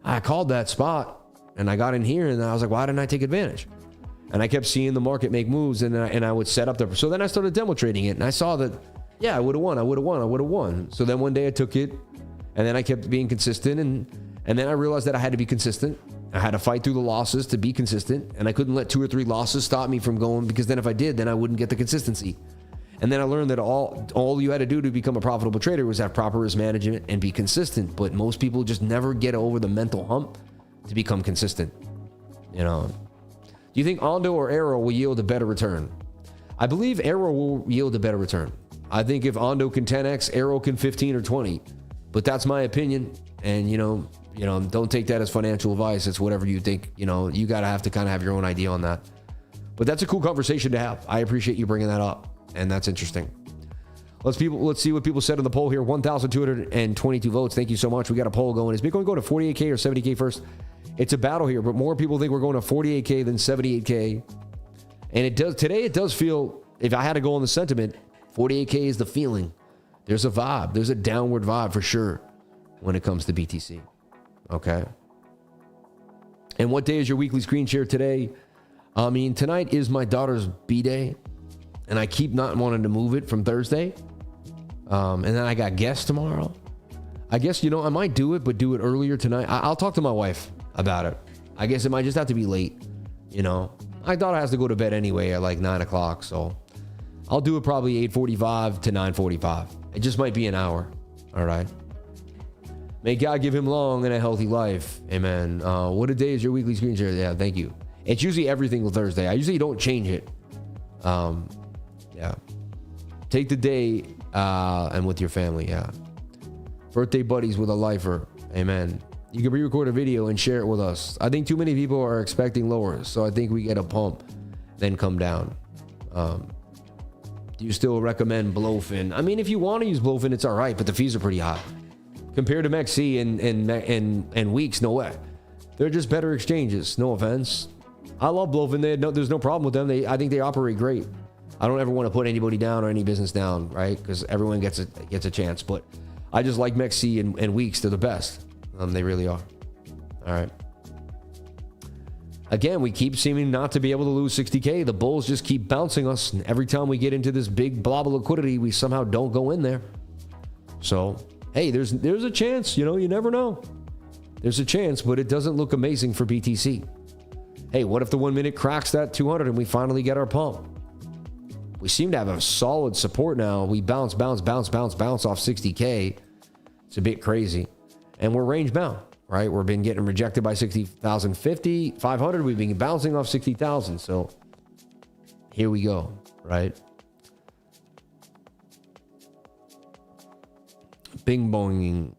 I called that spot and I got in here, and I was like, why didn't I take advantage? And I kept seeing the market make moves, and I would set up so then I started demo trading it, and I saw that, I would have won. So then one day I took it, and then I kept being consistent, and then I realized that I had to be consistent. I had to fight through the losses to be consistent, and I couldn't let 2 or 3 losses stop me from going, because then if I did, then I wouldn't get the consistency. And then I learned that all you had to do to become a profitable trader was have proper risk management and be consistent. But most people just never get over the mental hump to become consistent. Do you think Ondo or Arrow will yield a better return? I believe Arrow will yield a better return. I think if Ondo can 10x, Arrow can 15 or 20. But that's my opinion. And, don't take that as financial advice. It's whatever you think. You got to have to kind of have your own idea on that. But that's a cool conversation to have. I appreciate you bringing that up. And that's interesting. Let's see what people said in the poll here. 1,222 votes. Thank you so much. We got a poll going. Is Bitcoin going to 48K or 70K first? It's a battle here, but more people think we're going to 48K than 78K. And today it does feel, if I had to go on the sentiment, 48K is the feeling. There's a vibe. There's a downward vibe for sure when it comes to BTC. Okay. And what day is your weekly screen share today? Tonight is my daughter's B-day. And I keep not wanting to move it from Thursday. And then I got guests tomorrow. I guess, I might do it, but do it earlier tonight. I'll talk to my wife about it. I guess it might just have to be late. My daughter has to go to bed anyway at like 9 o'clock. So I'll do it probably 8:45 to 9:45. It just might be an hour. All right. May God give him long and a healthy life. Amen. What a day is your weekly screen share? Yeah, thank you. It's usually every single Thursday. I usually don't change it. Yeah. Take the day and with your family. Yeah. Birthday buddies with a lifer. Amen. You can re-record a video and share it with us. I think too many people are expecting lower, so I think we get a pump, then come down. Do you still recommend Blowfin? If you want to use Blowfin, it's all right, but the fees are pretty high compared to MEXC and Weeks. No way. They're just better exchanges. No offense. I love Blowfin. There's no problem with them. I think they operate great. I don't ever want to put anybody down or any business down, right? Because everyone gets a chance. But I just like MEXC and Weeks. They're the best. They really are. All right. Again, we keep seeming not to be able to lose 60K. The bulls just keep bouncing us. And every time we get into this big blob of liquidity, we somehow don't go in there. So, hey, there's a chance. You never know. There's a chance, but it doesn't look amazing for BTC. Hey, what if the 1 minute cracks that 200 and we finally get our pump? We seem to have a solid support now. We bounce off 60K. It's a bit crazy. And we're range bound, right? We've been getting rejected by 60,000, 50, 500. We've been bouncing off 60,000. So here we go, right? Bing bonging,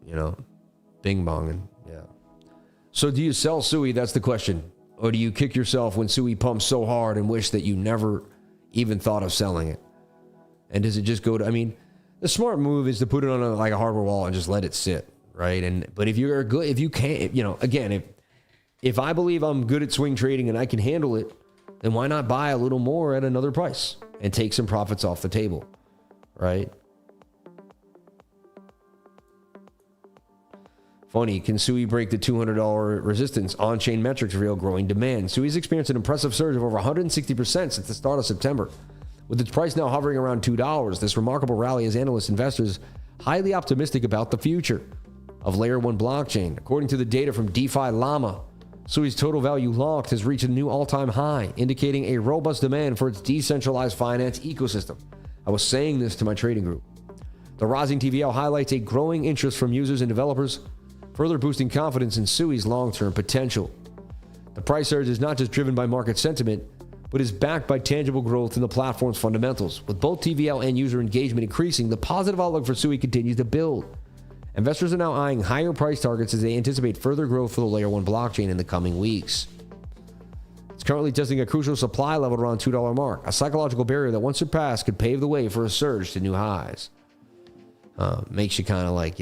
bing bonging. Yeah. So do you sell Sui? That's the question. Or do you kick yourself when Sui pumps so hard and wish that you never even thought of selling it? And does it just go to, the smart move is to put it on a hardware wall and just let it sit, right? But if you're good, if you can't, again, if I believe I'm good at swing trading and I can handle it, then why not buy a little more at another price and take some profits off the table, right? Funny, can Sui break the $200 resistance? On-chain metrics reveal growing demand. Sui's experienced an impressive surge of over 160% since the start of September. With its price now hovering around $2, this remarkable rally has analysts and investors highly optimistic about the future of Layer 1 blockchain. According to the data from DeFi Llama, Sui's total value locked has reached a new all-time high, indicating a robust demand for its decentralized finance ecosystem. I was saying this to my trading group. The rising TVL highlights a growing interest from users and developers, further boosting confidence in Sui's long-term potential. The price surge is not just driven by market sentiment, but is backed by tangible growth in the platform's fundamentals. With both TVL and user engagement increasing, the positive outlook for Sui continues to build. Investors are now eyeing higher price targets as they anticipate further growth for the Layer 1 blockchain in the coming weeks. Let's currently testing a crucial supply level around $2 mark, a psychological barrier that once surpassed could pave the way for a surge to new highs. Makes you kind of like,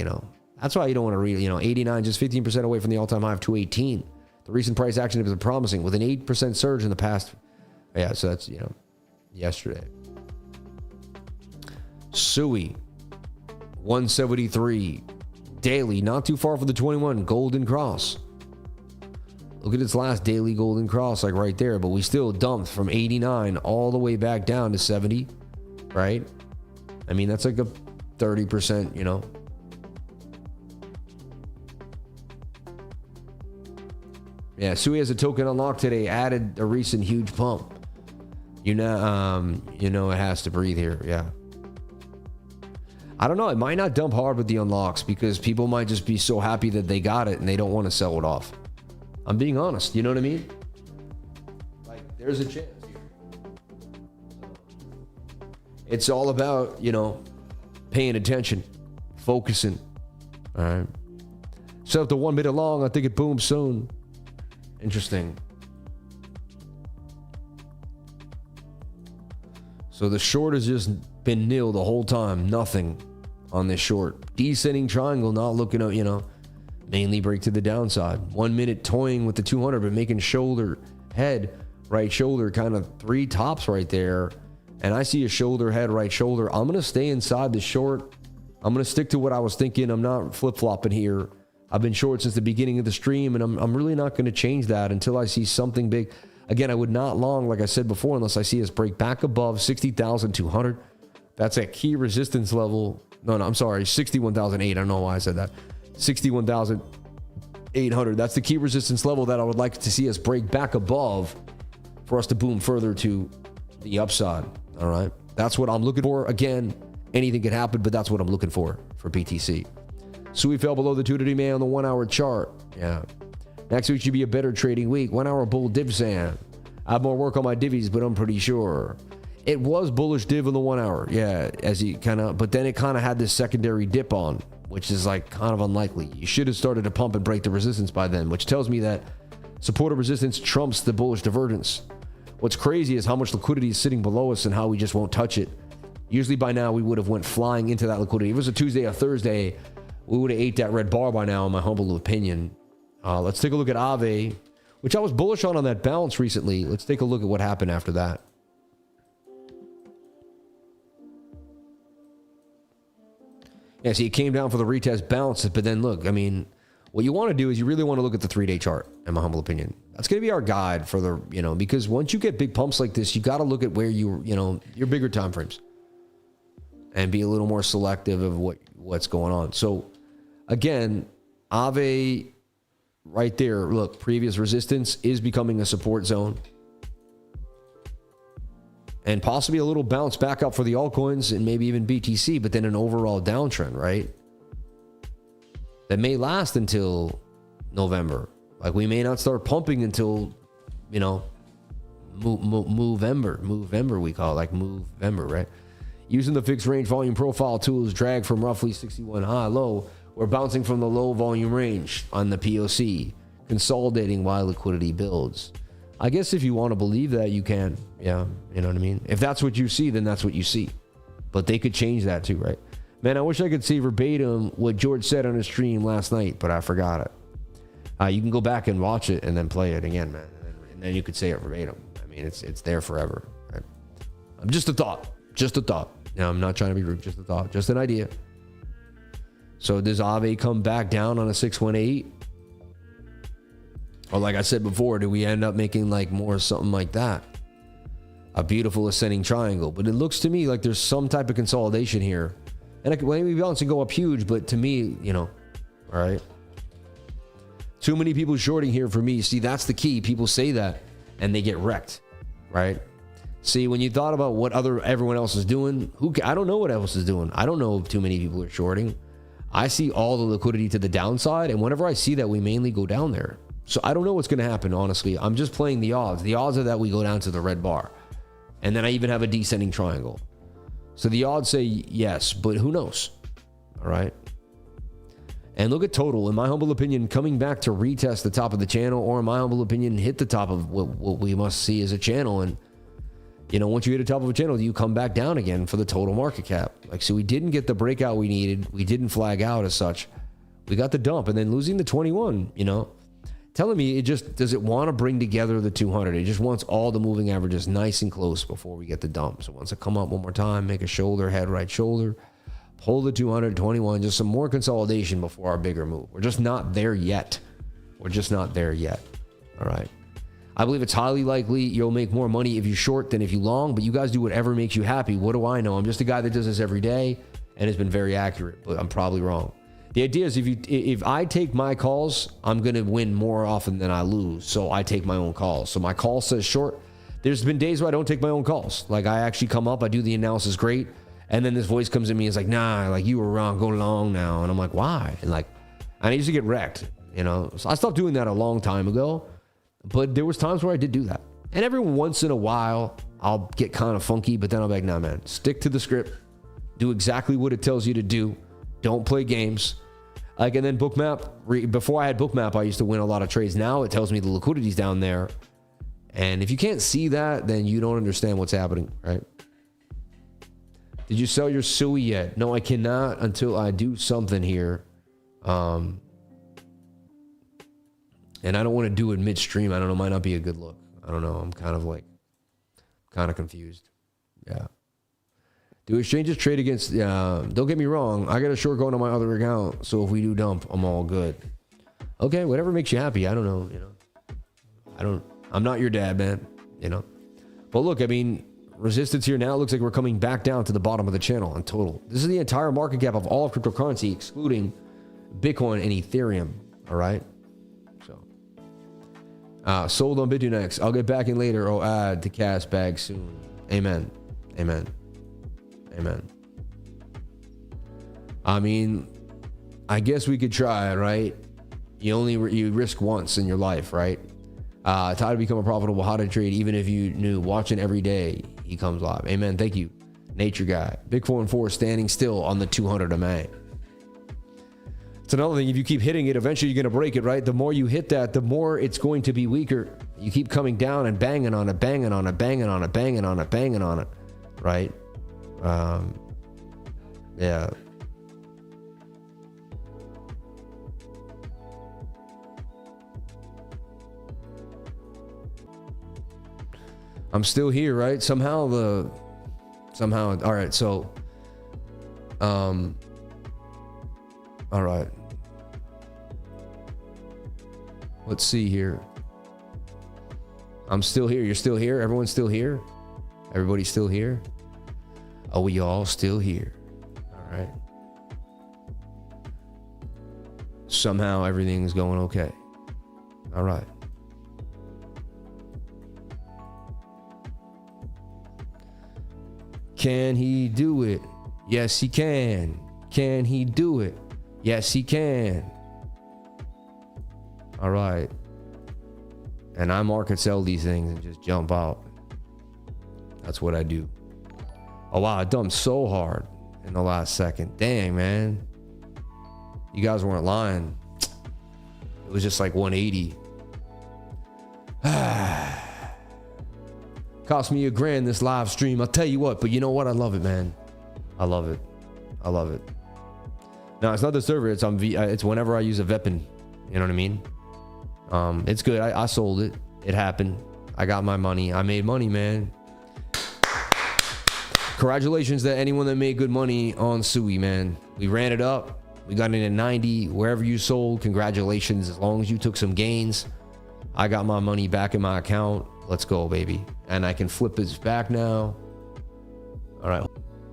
that's why you don't want to read, 89, just 15% away from the all-time high of 218. The recent price action has been promising with an 8% surge in the past. Yeah, so that's, yesterday. SUI, 173. Daily, not too far from the 21 golden cross. Look at its last daily golden cross, like right there, but we still dumped from 89 all the way back down to 70, right? I mean, that's like a 30%, Yeah, SUI has a token unlocked today, added a recent huge pump. It has to breathe here, yeah. I don't know, it might not dump hard with the unlocks because people might just be so happy that they got it and they don't want to sell it off. I'm being honest, you know what I mean? Like, there's a chance here. It's all about, paying attention, focusing. All right. So up to 1 minute long, I think it booms soon. Interesting. So the short has just been nil the whole time. Nothing on this short. Descending triangle, not looking at, mainly break to the downside. 1 minute toying with the 200, but making shoulder, head, right shoulder, kind of three tops right there. And I see a shoulder, head, right shoulder. I'm going to stay inside the short. I'm going to stick to what I was thinking. I'm not flip-flopping here. I've been short since the beginning of the stream, and I'm really not going to change that until I see something big. Again, I would not long, like I said before, unless I see us break back above 60,200. That's a key resistance level. No, I'm sorry, 61,008. I don't know why I said that. 61,800. That's the key resistance level that I would like to see us break back above for us to boom further to the upside. All right. That's what I'm looking for. Again, anything can happen, but that's what I'm looking for BTC. So we fell below the 2 to DMA on the 1 hour chart. Yeah. Next week should be a better trading week. 1 hour bull div sand. I have more work on my divvies, but I'm pretty sure. It was bullish div in the 1 hour. Yeah. But then it kind of had this secondary dip on, which is like kind of unlikely. You should have started to pump and break the resistance by then, which tells me that supportive resistance trumps the bullish divergence. What's crazy is how much liquidity is sitting below us and how we just won't touch it. Usually by now we would have went flying into that liquidity. If it was a Tuesday or Thursday, we would have ate that red bar by now, in my humble opinion. Let's take a look at AAVE, which I was bullish on that bounce recently. Let's take a look at what happened after that. Yeah, see, it came down for the retest bounce, but then look, I mean, what you want to do is you really want to look at the 3-day chart, in my humble opinion. That's going to be our guide for the, because once you get big pumps like this, you got to look at where your bigger time frames and be a little more selective of what's going on. So again, AAVE right there, look, previous resistance is becoming a support zone. And possibly a little bounce back up for the altcoins and maybe even BTC, but then an overall downtrend, right? That may last until November. Like we may not start pumping until, Movember we call it, like Movember, right? Using the fixed range volume profile tools, drag from roughly 61 high low, we're bouncing from the low volume range on the POC, consolidating while liquidity builds. I guess if you want to believe that, you can. Yeah, you know what I mean? If that's what you see, then that's what you see. But they could change that too, right? Man, I wish I could say verbatim what George said on his stream last night, but I forgot it. You can go back and watch it and then play it again, man. And then you could say it verbatim. I mean, it's there forever. Right? Just a thought. Now, I'm not trying to be rude. Just a thought. Just an idea. So does AAVE come back down on a 618? Or like I said before, do we end up making like more something like that? A beautiful ascending triangle. But it looks to me like there's some type of consolidation here. And it could maybe bounce and go up huge, but to me, all right. Too many people shorting here for me. See, that's the key. People say that and they get wrecked, right? See, when you thought about what everyone else is doing, I don't know what else is doing. I don't know if too many people are shorting. I see all the liquidity to the downside, and whenever I see that, we mainly go down there. So I don't know what's going to happen, honestly. I'm just playing the odds. The odds are that we go down to the red bar. And then I even have a descending triangle. So the odds say yes, but who knows? All right. And look at total, in my humble opinion, coming back to retest the top of the channel, or in my humble opinion, hit the top of what we must see as a channel. And, you know, once you hit the top of a channel, you come back down again for the total market cap. Like, so we didn't get the breakout we needed. We didn't flag out as such. We got the dump, and then losing the 21, you know, telling me it just, does it want to bring together the 200? It just wants all the moving averages nice and close before we get the dump. So once it come up one more time, make a shoulder, head, right shoulder, hold the 221, just some more consolidation before our bigger move. We're just not there yet. We're just not there yet. All right. I believe it's highly likely you'll make more money if you short than if you long, but you guys do whatever makes you happy. What do I know? I'm just a guy that does this every day and has been very accurate, but I'm probably wrong. The idea is if I take my calls, I'm going to win more often than I lose. So I take my own calls. So my call says short. There's been days where I don't take my own calls. Like I actually come up, I do the analysis great. And then this voice comes in me and is like, nah, like you were wrong, go long now. And I'm like, why? And like, I used to get wrecked, you know? So I stopped doing that a long time ago, but there was times where I did do that. And every once in a while, I'll get kind of funky, but then I'll be like, nah, man, stick to the script. Do exactly what it tells you to do. Don't play games. Like, and then BOOKMAP, before I had BOOKMAP, I used to win a lot of trades. Now it tells me the liquidity's down there. And if you can't see that, then you don't understand what's happening, right? Did you sell your SUI yet? No, I cannot until I do something here. And I don't want to do it midstream. I don't know. Might not be a good look. I don't know. I'm kind of confused. Yeah. Do exchanges trade against, don't get me wrong. I got a short going on my other account. So if we do dump, I'm all good. Okay. Whatever makes you happy. I don't know. You know, I'm not your dad, man, you know, but look, I mean, resistance here now. It looks like we're coming back down to the bottom of the channel in total. This is the entire market cap of all of cryptocurrency, excluding Bitcoin and Ethereum. All right. So, sold on BitUnex. I'll get back in later. Or add to cash bag soon. Amen. Amen. Amen. I mean, I guess we could try, right? You risk once in your life, right? How to become a profitable, how to trade, even if you knew. Watching every day, he comes live. Amen. Thank you, nature guy. Bitcoin 4 standing still on the 200 MA. It's another thing. If you keep hitting it, eventually you're going to break it, right? The more you hit that, the more it's going to be weaker. You keep coming down and banging on it, banging on it, banging on it, banging on it, banging on it, right? Yeah. I'm still here, right? Somehow, all right. So, all right. Let's see here. I'm still here. You're still here. Everyone's still here. Everybody's still here. Are we all still here? All right. Somehow everything's going okay. All right. Can he do it? Yes, he can. Can he do it? Yes, he can. All right. And I market sell these things and just jump out. That's what I do. Oh, wow. I dumped so hard in the last second. Dang, man. You guys weren't lying. It was just like 180. Cost me $1,000 this live stream. I'll tell you what, but you know what? I love it, man. I love it. I love it. No, it's not the server. It's on it's whenever I use a weapon. You know what I mean? It's good. I sold it. It happened. I got my money. I made money, man. Congratulations to anyone that made good money on SUI, man. We ran it up. We got it at 90. Wherever you sold, congratulations. As long as you took some gains, I got my money back in my account. Let's go, baby. And I can flip this back now. All right.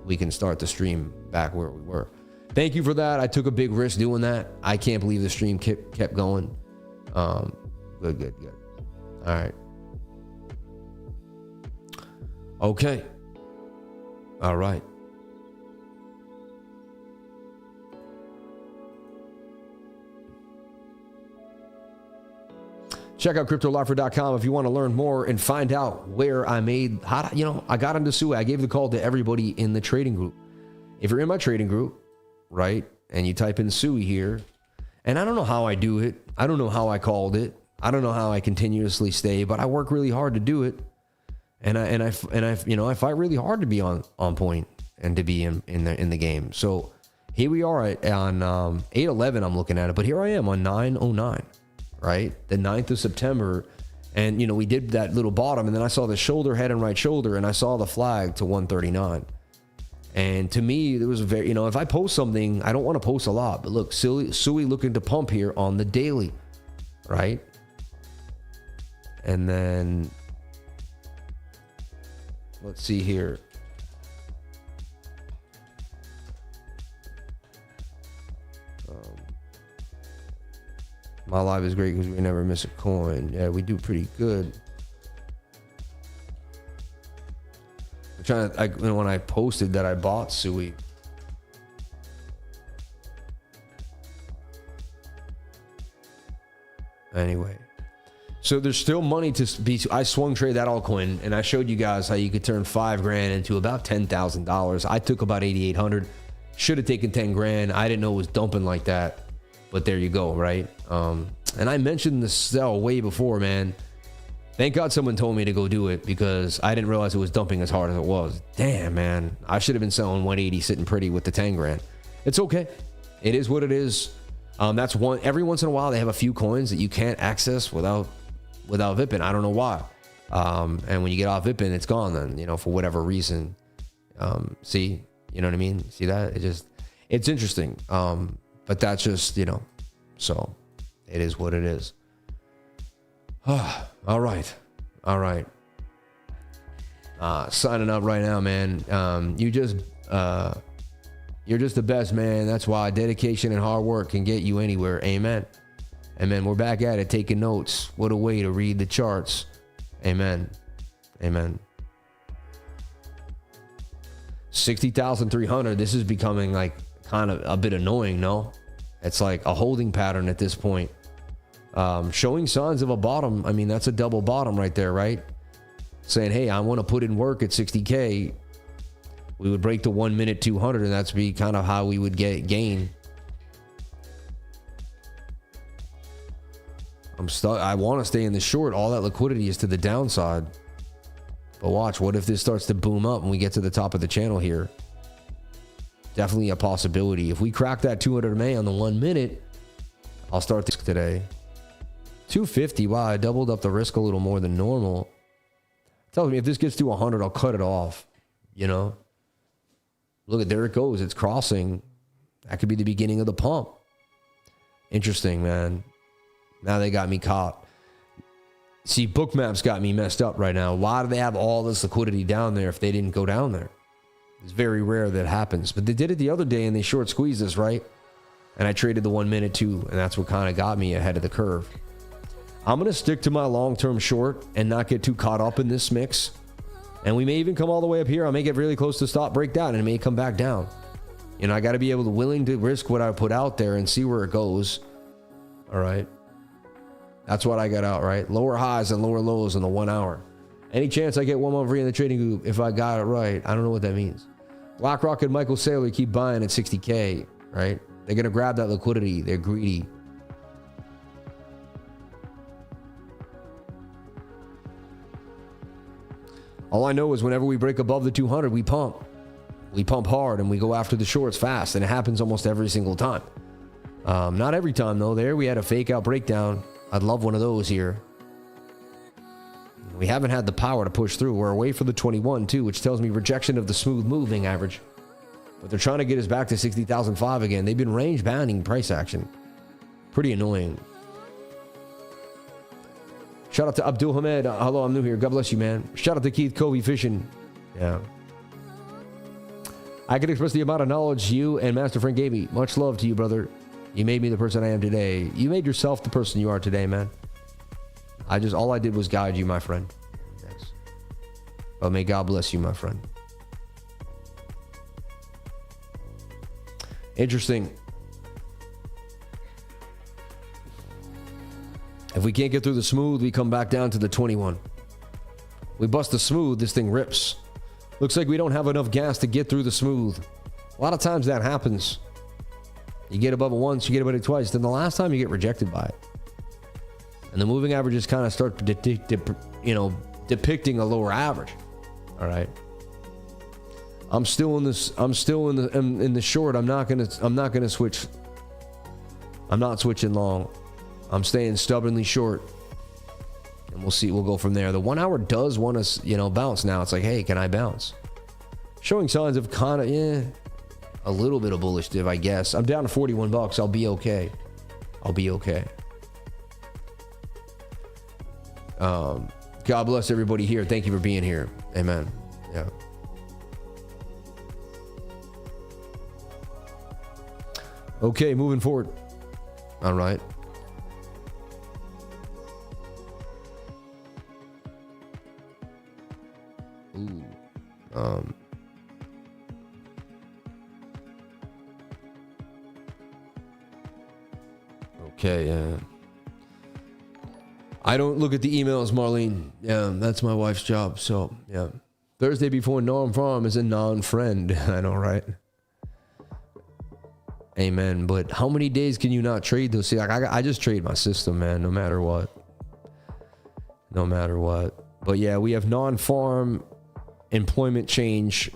We can start the stream back where we were. Thank you for that. I took a big risk doing that. I can't believe the stream kept going. Good. All right. Okay. All right. Check out cryptolifer.com if you want to learn more and find out where I made, I got into SUI. I gave the call to everybody in the trading group. If you're in my trading group, right, and you type in SUI here, And I don't know how I do it. I don't know how I called it. I don't know how I continuously stay, but I work really hard to do it. And I fight really hard to be on point and to be in the game. So here we are on 8/11. I'm looking at it, but here I am on 9/09, right? The 9th of September. And, we did that little bottom, and then I saw the shoulder, head and right shoulder, and I saw the flag to 139. And to me, it was very, if I post something, I don't want to post a lot, but look, Sui looking to pump here on the daily, right? And then let's see here. My live is great because we never miss a coin. Yeah, we do pretty good. I'm trying to, when I posted that I bought Sui. Anyway, so there's still money to be. I swung trade that altcoin, and I showed you guys how you could turn $5,000 into about $10,000. I took about 8,800. Should have taken 10 grand. I didn't know it was dumping like that. But there you go, right? And I mentioned the sell way before, man. Thank God someone told me to go do it because I didn't realize it was dumping as hard as it was. Damn, man. I should have been selling 180 sitting pretty with the 10 grand. It's okay. It is what it is. That's one. Every once in a while, they have a few coins that you can't access without VIPing. I don't know why. And when you get off VIPing, it's gone then, for whatever reason. See? You know what I mean? See that? It's interesting. But that's just, so it is what it is. All right. Signing up right now, man. You're just the best, man. That's why dedication and hard work can get you anywhere. Amen. Amen. We're back at it, taking notes. What a way to read the charts. Amen. 60,300. This is becoming like kind of a bit annoying, no? It's like a holding pattern at this point. Showing signs of a bottom. I mean, that's a double bottom right there, right? Saying, hey, I want to put in work at 60K. We would break the 1 minute 200, and that's be kind of how we would gain. I'm stuck. I want to stay in the short. All that liquidity is to the downside. But watch, what if this starts to boom up and we get to the top of the channel here? Definitely a possibility. If we crack that 200 MA on the 1 minute, I'll start this today. 250. Wow, I doubled up the risk a little more than normal. Tells me if this gets to 100, I'll cut it off. Look at, there it goes. It's crossing. That could be the beginning of the pump. Interesting, man. Now they got me caught. See, BOOKMAP's got me messed up right now. Why do they have all this liquidity down there if they didn't go down there? It's very rare that happens, but they did it the other day and they short squeezed us, right? And I traded the 1 minute too, and that's what kind of got me ahead of the curve. I'm going to stick to my long-term short and not get too caught up in this mix. And we may even come all the way up here. I may get really close to stop breakdown and it may come back down. I got to be willing to risk what I put out there and see where it goes. All right. That's what I got out, right? Lower highs and lower lows in the 1 hour. Any chance I get one more free in the trading group if I got it right? I don't know what that means. BlackRock and Michael Saylor keep buying at 60K, right? They're going to grab that liquidity. They're greedy. All I know is whenever we break above the 200, we pump. We pump hard and we go after the shorts fast, and it happens almost every single time. Not every time, though. There we had a fake out breakdown. I'd love one of those here. We haven't had the power to push through. We're away for the 21 too, which tells me rejection of the smooth moving average. But they're trying to get us back to 60,005 again. They've been range bounding price action. Pretty annoying. Shout out to Abdul Hamed. Hello, I'm new here. God bless you, man. Shout out to Keith Covey Fishing. Yeah. I can express the amount of knowledge you and Master Frank gave me. Much love to you, brother. You made me the person I am today. You made yourself the person you are today, man. All I did was guide you, my friend. Yes. But may God bless you, my friend. Interesting. If we can't get through the smooth, we come back down to the 21. We bust the smooth, this thing rips. Looks like we don't have enough gas to get through the smooth. A lot of times that happens. You get above it once, you get above it twice. Then the last time you get rejected by it. And the moving averages kind of start, depicting a lower average. All right. I'm still in this. I'm still in the short. I'm not gonna switch. I'm not switching long. I'm staying stubbornly short. And we'll see. We'll go from there. The 1 hour does want us, bounce now. It's like, hey, can I bounce? Showing signs of kind of, a little bit of bullish div, I guess. I'm down to $41. I'll be okay. I'll be okay. God bless everybody here. Thank you for being here. Amen. Yeah. Okay, moving forward. All right. Ooh. Okay, yeah. I don't look at the emails, Marlene. Yeah, that's my wife's job. So, yeah. Thursday before non-farm is a non-friend. I know, right? Amen. But how many days can you not trade those? See, like I just trade my system, man, no matter what. No matter what. But yeah, we have non-farm employment change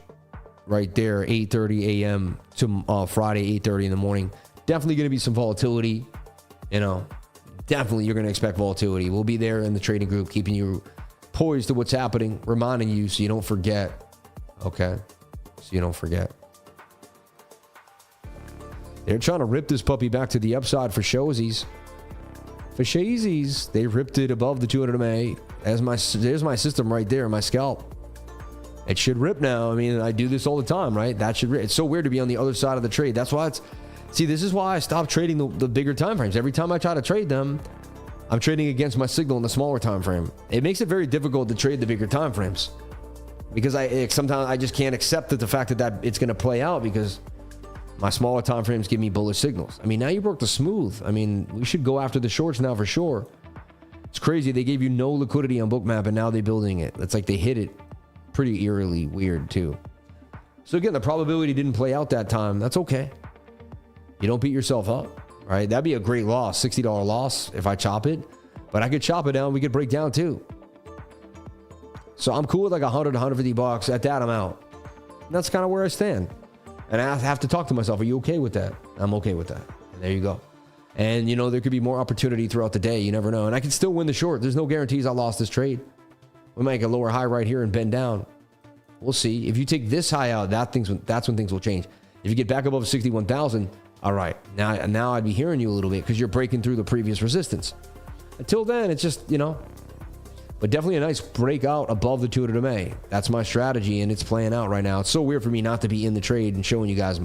right there, 8:30 a.m. to Friday, 8:30 in the morning. Definitely going to be some volatility. Definitely you're going to expect volatility. We'll be there in the trading group, keeping you poised to what's happening, reminding you so you don't forget. Okay? So you don't forget. They're trying to rip this puppy back to the upside for showsies. For shazies, they ripped it above the 200 MA. There's my system right there, my scalp. It should rip now. I mean, I do this all the time, right? That should rip. It's so weird to be on the other side of the trade. That's why this is why I stopped trading the bigger time frames. Every time I try to trade them, I'm trading against my signal in the smaller time frame. It makes it very difficult to trade the bigger time frames because sometimes I just can't accept the fact that it's going to play out because my smaller time frames give me bullish signals. I mean, now you broke the smooth. I mean, we should go after the shorts now for sure. It's crazy. They gave you no liquidity on BOOKMAP and now they're building it. It's like they hit it pretty eerily weird too. So again, the probability didn't play out that time. That's okay. You don't beat yourself up, right? That'd be a great loss, $60 loss if I chop it. But I could chop it down. We could break down too. So I'm cool with like $100 to $150. At that, I'm out. And that's kind of where I stand. And I have to talk to myself. Are you okay with that? I'm okay with that. And there you go. And there could be more opportunity throughout the day. You never know. And I can still win the short. There's no guarantees I lost this trade. We might get a lower high right here and bend down. We'll see. If you take this high out, that's when things will change. If you get back above 61,000, all right. Now I'd be hearing you a little bit because you're breaking through the previous resistance. Until then, it's just, but definitely a nice breakout above the 200 MA. That's my strategy, and it's playing out right now. It's so weird for me not to be in the trade and showing you guys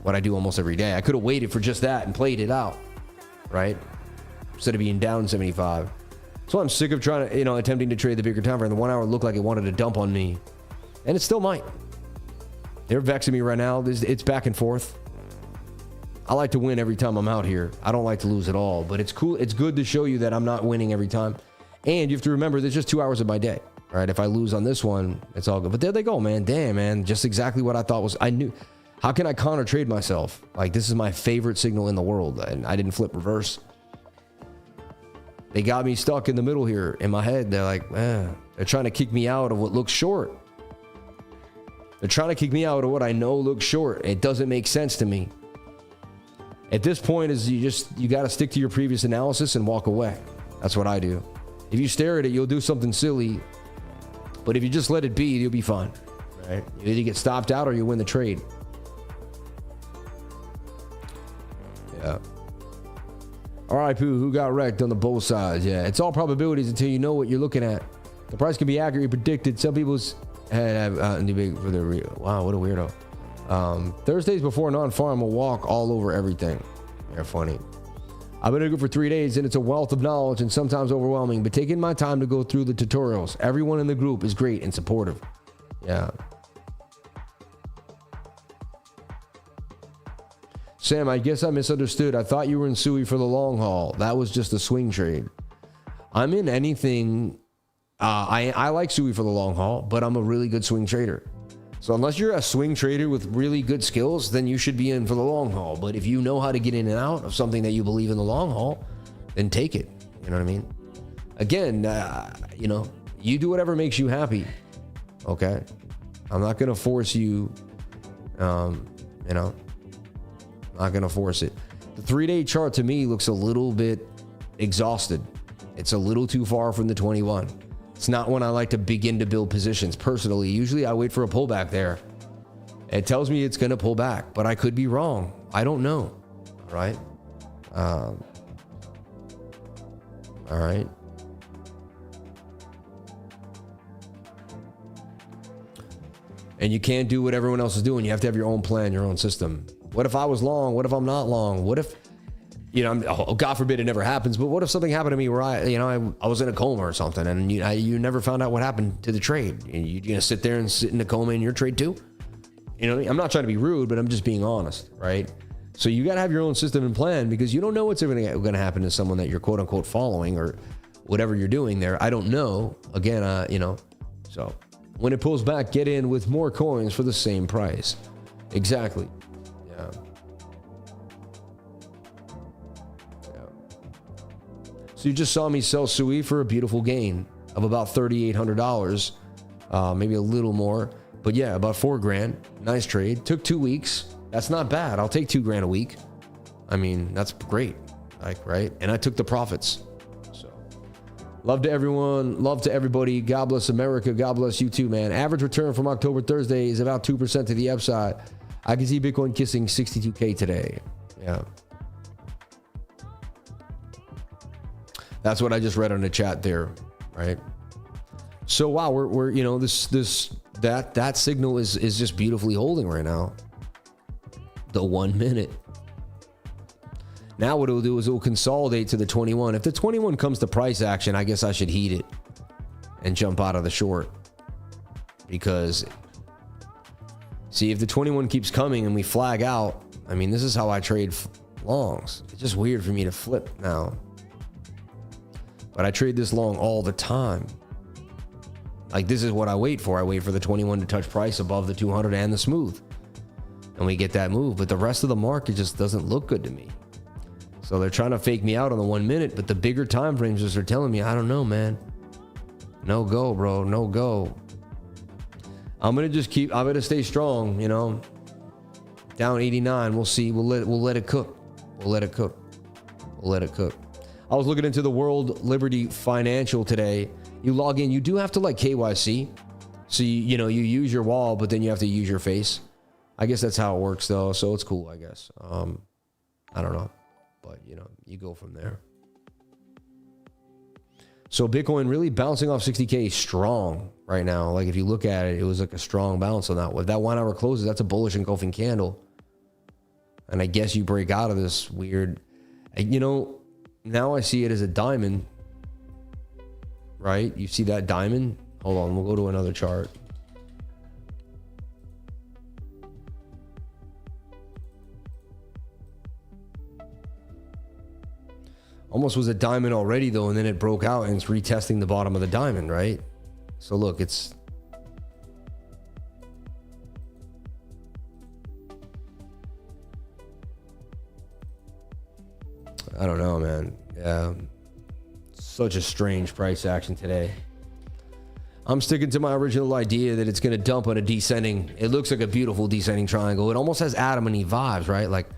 what I do almost every day. I could have waited for just that and played it out, right? Instead of being down 75. So I'm sick of trying to, attempting to trade the bigger time frame. The 1 hour looked like it wanted to dump on me, and it still might. They're vexing me right now. It's back and forth. I like to win every time I'm out here. I don't like to lose at all, but it's cool. It's good to show you that I'm not winning every time. And you have to remember, there's just 2 hours of my day, right? If I lose on this one, it's all good. But there they go, man. Damn, man. Just exactly what I thought I knew. How can I counter trade myself? Like, this is my favorite signal in the world, and I didn't flip reverse. They got me stuck in the middle here in my head. They're like, they're trying to kick me out of what looks short. They're trying to kick me out of what I know looks short. It doesn't make sense to me. At this point, you got to stick to your previous analysis and walk away. That's what I do. If you stare at it, you'll do something silly. But if you just let it be, you'll be fine. Right? You either get stopped out or you win the trade. Yeah. All right, Pooh, who got wrecked on the both sides? Yeah, it's all probabilities until you know what you're looking at. The price can be accurately predicted. Some people's have for the real. Wow, what a weirdo. Thursdays before non-farm will walk all over everything. They're funny. I've been in a group for 3 days and it's a wealth of knowledge and sometimes overwhelming, but taking my time to go through the tutorials. Everyone in the group is great and supportive. Yeah. Sam, I guess I misunderstood. I thought you were in SUI for the long haul. That was just a swing trade. I'm in anything. I like SUI for the long haul, but I'm a really good swing trader. So unless you're a swing trader with really good skills, then you should be in for the long haul. But if you know how to get in and out of something that you believe in the long haul, then take it. You know what I mean? Again, you know, you do whatever makes you happy. Okay. I'm not going to force you, you know, not going to force it. The 3-day chart to me looks a little bit exhausted. It's a little too far from the 21. It's not when I like to begin to build positions personally. Usually I wait for a pullback there. It tells me it's going to pull back, but I could be wrong. I don't know. All right. All right. And you can't do what everyone else is doing. You have to have your own plan, your own system. What if I was long? What if I'm not long? What if, you know, oh, God forbid it never happens, but what if something happened to me where I was in a coma or something and you never found out what happened to the trade? You're going to sit there and sit in a coma in your trade too? You know what I mean? I'm not trying to be rude, but I'm just being honest, right? So you got to have your own system and plan because you don't know what's going to happen to someone that you're quote unquote following or whatever you're doing there. I don't know. Again, you know, so when it pulls back, get in with more coins for the same price. Exactly. Yeah. So you just saw me sell Sui for a beautiful gain of about $3,800, maybe a little more, but yeah, about $4,000. Nice trade. Took 2 weeks. That's not bad. I'll take $2,000 a week. I mean, that's great. Like, right? And I took the profits. So love to everyone. Love to everybody. God bless America. God bless you too, man. Average return from October Thursday is about 2% to the upside. I can see Bitcoin kissing 62K today. Yeah. That's what I just read on the chat there, right? So wow, we're you know, that signal is just beautifully holding right now. The 1 minute. Now what it'll do is it will consolidate to the 21. If the 21 comes to price action, I guess I should heed it and jump out of the short. Because see, if the 21 keeps coming and we flag out, I mean, this is how I trade longs. It's just weird for me to flip now. But I trade this long all the time. Like, this is what I wait for. I wait for the 21 to touch price above the 200 and the smooth. And we get that move. But the rest of the market just doesn't look good to me. So they're trying to fake me out on the 1 minute. But the bigger time frames just are telling me, I don't know, man. No go, bro. No go. I'm going to stay strong, you know. Down 89. We'll see. We'll let it cook. We'll let it cook. We'll let it cook. I was looking into the World Liberty Financial today. You log in, you do have to like KYC. So, you know, you use your wall, but then you have to use your face. I guess that's how it works though. So it's cool, I guess. I don't know, but you know, you go from there. So Bitcoin really bouncing off 60K strong right now. Like if you look at it, it was like a strong bounce on that one. If that 1 hour closes, that's a bullish engulfing candle. And I guess you break out of this weird, you know, now I see it as a diamond, right? You see that diamond? Hold on, we'll go to another chart. Almost was a diamond already though, and then it broke out and it's retesting the bottom of the diamond, right? So look, it's... I don't know, man. Yeah. Such a strange price action today. I'm sticking to my original idea that it's going to dump on a descending. It looks like a beautiful descending triangle. It almost has Adam and Eve vibes, right? Like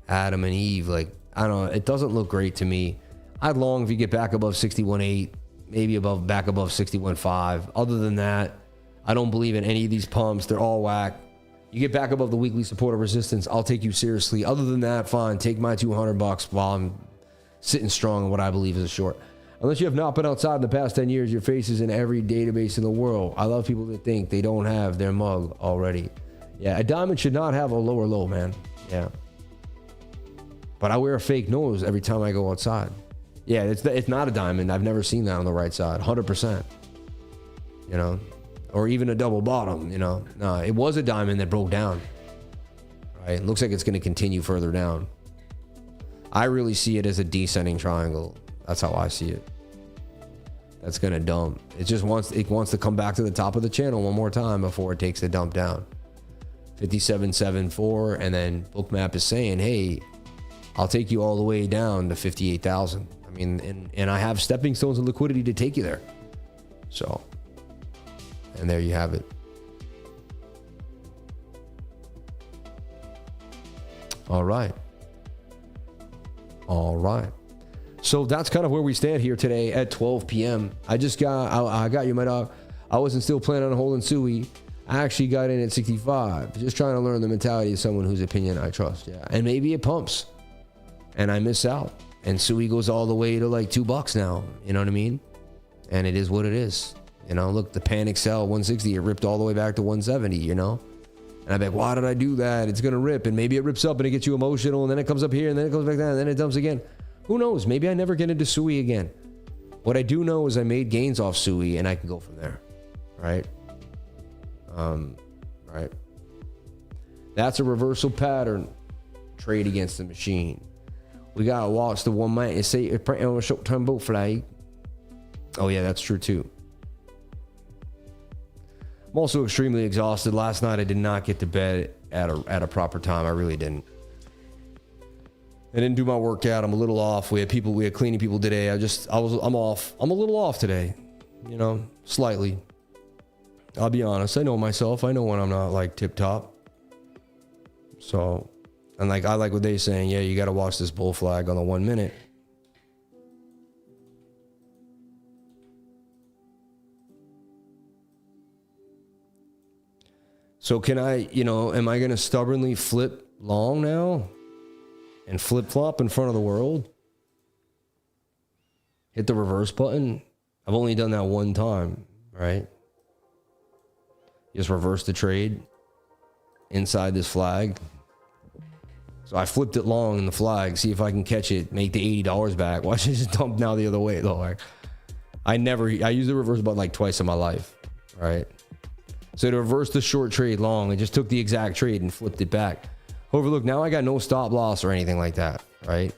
Adam and Eve. Like, I don't know. It doesn't look great to me. I'd long if you get back above 61.8, maybe back above 61.5. Other than that, I don't believe in any of these pumps. They're all whack. You get back above the weekly support of resistance, I'll take you seriously. Other than that, fine. Take my $200 while I'm sitting strong in what I believe is a short. Unless you have not been outside in the past 10 years, your face is in every database in the world. I love people that think they don't have their mug already. Yeah, a diamond should not have a lower low, man. Yeah. But I wear a fake nose every time I go outside. Yeah, it's not a diamond. I've never seen that on the right side. 100%. You know? Or even a double bottom, you know? No, it was a diamond that broke down. Right? It looks like it's going to continue further down. I really see it as a descending triangle. That's how I see it. that's gonna dump. It wants to come back to the top of the channel one more time before it takes a dump down. 57.74, and then Bookmap is saying, hey, I'll take you all the way down to 58,000. I mean, and I have stepping stones and liquidity to take you there. So, and there you have it. All right. So that's kind of where we stand here today at 12 p.m. I got you, my dog. I wasn't still planning on holding Sui. I actually got in at 65. Just trying to learn the mentality of someone whose opinion I trust. Yeah. And maybe it pumps and I miss out. And Sui goes all the way to like $2 now. You know what I mean? And it is what it is. You know, look, the panic sell 160, it ripped all the way back to 170, you know? And I'm like, why did I do that? It's going to rip. And maybe it rips up and it gets you emotional. And then it comes up here and then it comes back down and then it dumps again. Who knows? Maybe I never get into Sui again. What I do know is I made gains off Sui and I can go from there. Right? Right. That's a reversal pattern. Trade against the machine. We got to watch the 1 minute. Say it's on a short-term boat flag. Oh, yeah, that's true too. I'm also extremely exhausted. Last night I did not get to bed at a proper time. I really didn't. I didn't do my workout. I'm a little off. We had cleaning people today. I'm off. I'm a little off today. You know, slightly. I'll be honest. I know myself. I know when I'm not like tip top. So, and like I like what they're saying. Yeah, you got to watch this bull flag on the 1 minute. So can I, am I going to stubbornly flip long now and flip flop in front of the world? Hit the reverse button. I've only done that one time, right? Just reverse the trade inside this flag. So I flipped it long in the flag, see if I can catch it, make the $80 back. Watch it just dump now the other way though. Like, I used the reverse button like twice in my life, right? So to reverse the short trade long, I just took the exact trade and flipped it back. However, look, now I got no stop loss or anything like that, right?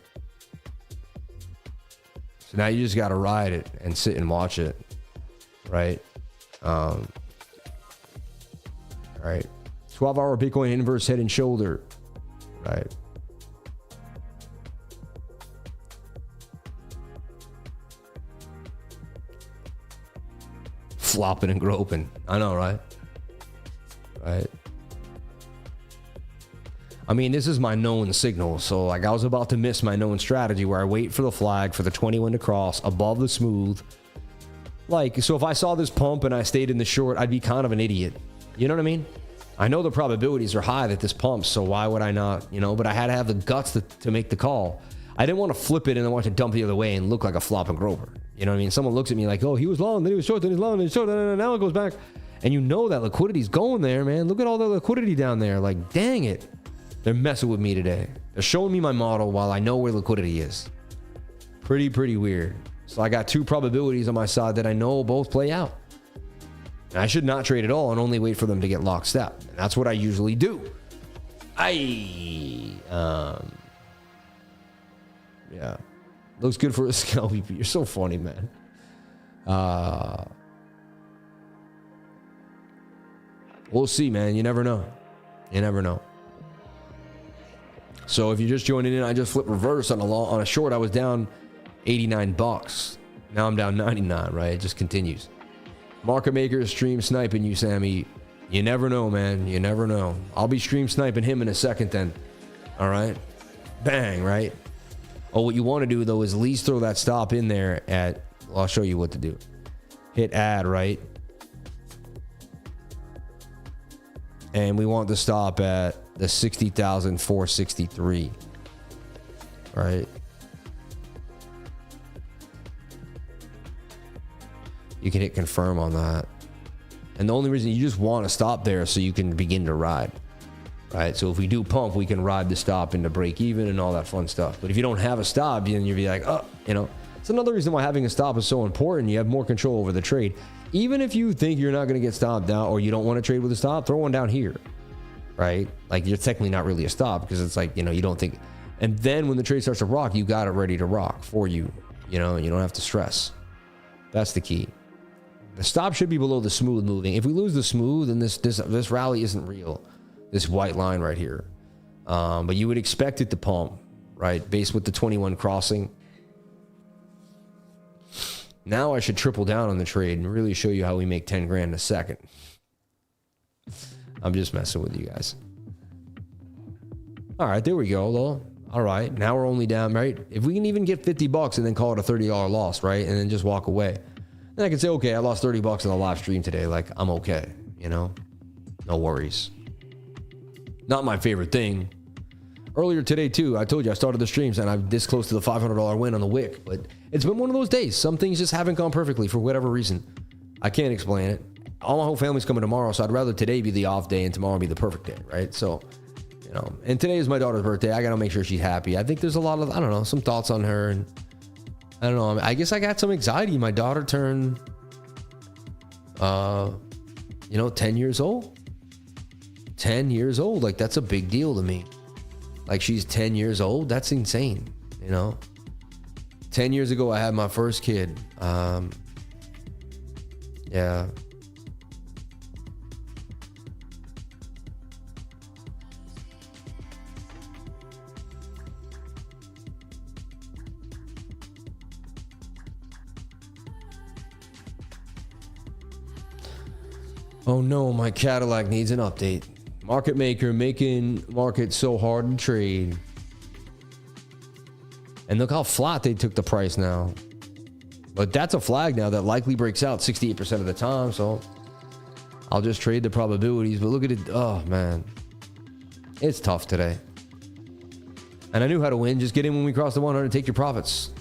So now you just got to ride it and sit and watch it, right? All right. 12-hour Bitcoin inverse head and shoulder, right? Flopping and groping. I know, right? Right. I mean, this is my known signal. So like I was about to miss my known strategy where I wait for the flag for the 21 to cross above the smooth. Like, so if I saw this pump and I stayed in the short, I'd be kind of an idiot. You know what I mean? I know the probabilities are high that this pumps, so why would I not, but I had to have the guts to make the call. I didn't want to flip it and then watch it dump the other way and look like a flop and groper. You know what I mean? Someone looks at me like, oh, he was long, then he was short, then he's long, then he's short, and now it goes back. And you know that liquidity's going there, man. Look at all the liquidity down there. Like, dang it. They're messing with me today. They're showing me my model while I know where liquidity is. Pretty weird. So I got two probabilities on my side that I know both play out. And I should not trade at all and only wait for them to get lockstep. And that's what I usually do. Yeah. Looks good for a scalp. You're so funny, man. We'll see, man. You never know. You never know. So if you're just joining in, I just flipped reverse on a short. I was down $89. Now I'm down 99, right? It just continues. Market maker stream sniping you, Sammy. You never know, man. You never know. I'll be stream sniping him in a second then. All right. Bang, right? Oh, what you want to do though is at least throw that stop in there at, well, I'll show you what to do. Hit add, right? And we want to stop at the 60,463, right? You can hit confirm on that. And the only reason you just want to stop there so you can begin to ride, right? So if we do pump, we can ride the stop into break even and all that fun stuff. But if you don't have a stop, then you'll be like, oh, it's another reason why having a stop is so important. You have more control over the trade. Even if you think you're not going to get stopped out or you don't want to trade with a stop, throw one down here, right? Like you're technically not really a stop because it's like, you don't think. And then when the trade starts to rock, you got it ready to rock for you, and you don't have to stress. That's the key. The stop should be below the smooth moving. If we lose the smooth, then this rally isn't real. This white line right here. But you would expect it to pump, right? Based with the 21 crossing. Now I should triple down on the trade and really show you how we make 10 grand a second. I'm just messing with you guys. All right, there we go, though. All right, now we're only down, right? If we can even get 50 bucks and then call it a $30 loss, right? And then just walk away. Then I can say, okay, I lost 30 bucks in the live stream today. Like, I'm okay, you know? No worries. Not my favorite thing. Earlier today, too, I told you I started the streams and I'm this close to the $500 win on the wick. But it's been one of those days. Some things just haven't gone perfectly for whatever reason. I can't explain it. All my whole family's coming tomorrow, so I'd rather today be the off day and tomorrow be the perfect day, right? So, you know, and today is my daughter's birthday. I got to make sure she's happy. I think there's a lot of, I don't know, some thoughts on her. And I don't know. I guess I got some anxiety. My daughter turned, 10 years old. 10 years old. Like, that's a big deal to me. Like, she's 10 years old. That's insane, you know? 10 years ago, I had my first kid. Yeah. Oh no, my Cadillac needs an update. Market maker making market so hard to trade. And look how flat they took the price now. But that's a flag now that likely breaks out 68% of the time. So I'll just trade the probabilities. But look at it. Oh man, it's tough today. And I knew how to win. Just get in when we cross the 100, take your profits.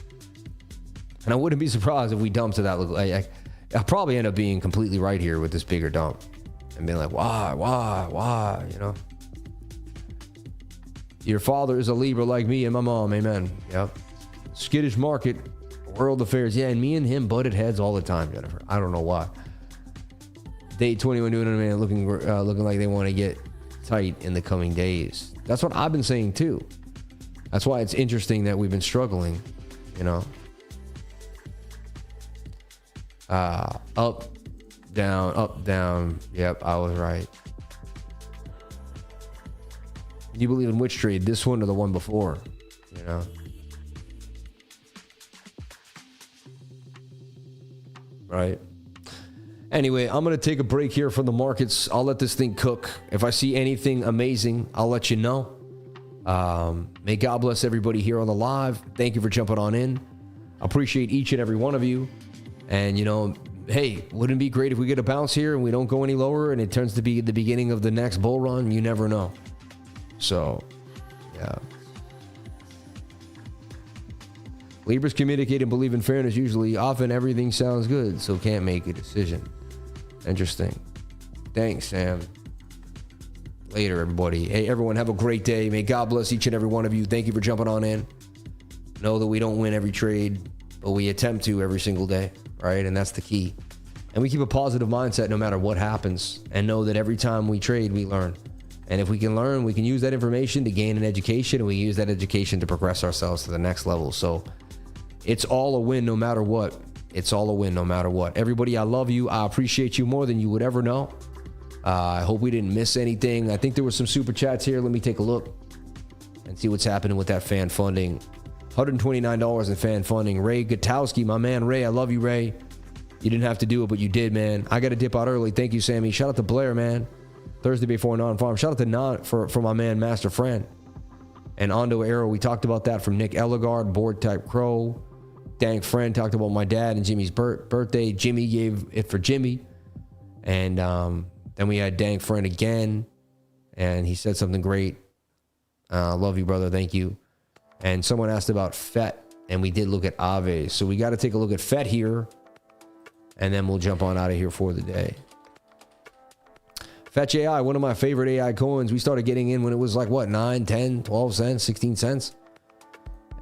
And I wouldn't be surprised if we dump to that. I'll probably end up being completely right here with this bigger dump and being like, why, you know? Your father is a Libra like me and my mom. Amen. Yep. Skittish market, world affairs. Yeah, and me and him butted heads all the time, Jennifer. I don't know why. Day 21 doing it, man, looking like they want to get tight in the coming days. That's what I've been saying too. That's why it's interesting that we've been struggling, you know? Up, down. Yep, I was right. You believe in which trade? This one or the one before? You know? Right. Anyway, I'm going to take a break here from the markets. I'll let this thing cook. If I see anything amazing, I'll let you know. May God bless everybody here on the live. Thank you for jumping on in. I appreciate each and every one of you. And, you know, hey, wouldn't it be great if we get a bounce here and we don't go any lower and it turns to be the beginning of the next bull run? You never know. So, yeah. Libras communicate and believe in fairness usually. Often everything sounds good, so can't make a decision. Interesting. Thanks, Sam. Later, everybody. Hey, everyone, have a great day. May God bless each and every one of you. Thank you for jumping on in. Know that we don't win every trade, but we attempt to every single day. Right? And that's the key. And we keep a positive mindset no matter what happens and know that every time we trade, we learn. And if we can learn, we can use that information to gain an education, and we use that education to progress ourselves to the next level. So it's all a win no matter what. It's all a win no matter what. Everybody, I love you. I appreciate you more than you would ever know. I hope we didn't miss anything. I think there were some super chats here. Let me take a look and see what's happening with that fan funding. $129 in fan funding. Ray Gutowski, my man Ray. I love you, Ray. You didn't have to do it, but you did, man. I got to dip out early. Thank you, Sammy. Shout out to Blair, man. Thursday before non-farm. Shout out to Non for my man, Master Friend. And Ondo Arrow, we talked about that from Nick Ellegard, Board Type Crow. Dank Friend talked about my dad and Jimmy's birthday. Jimmy gave it for Jimmy. And then we had Dank Friend again. And he said something great. Love you, brother. Thank you. And someone asked about FET, and we did look at AAVE. So we got to take a look at FET here, and then we'll jump on out of here for the day. Fetch AI, one of my favorite AI coins. We started getting in when it was like, what, 9, 10, 12 cents, 16 cents?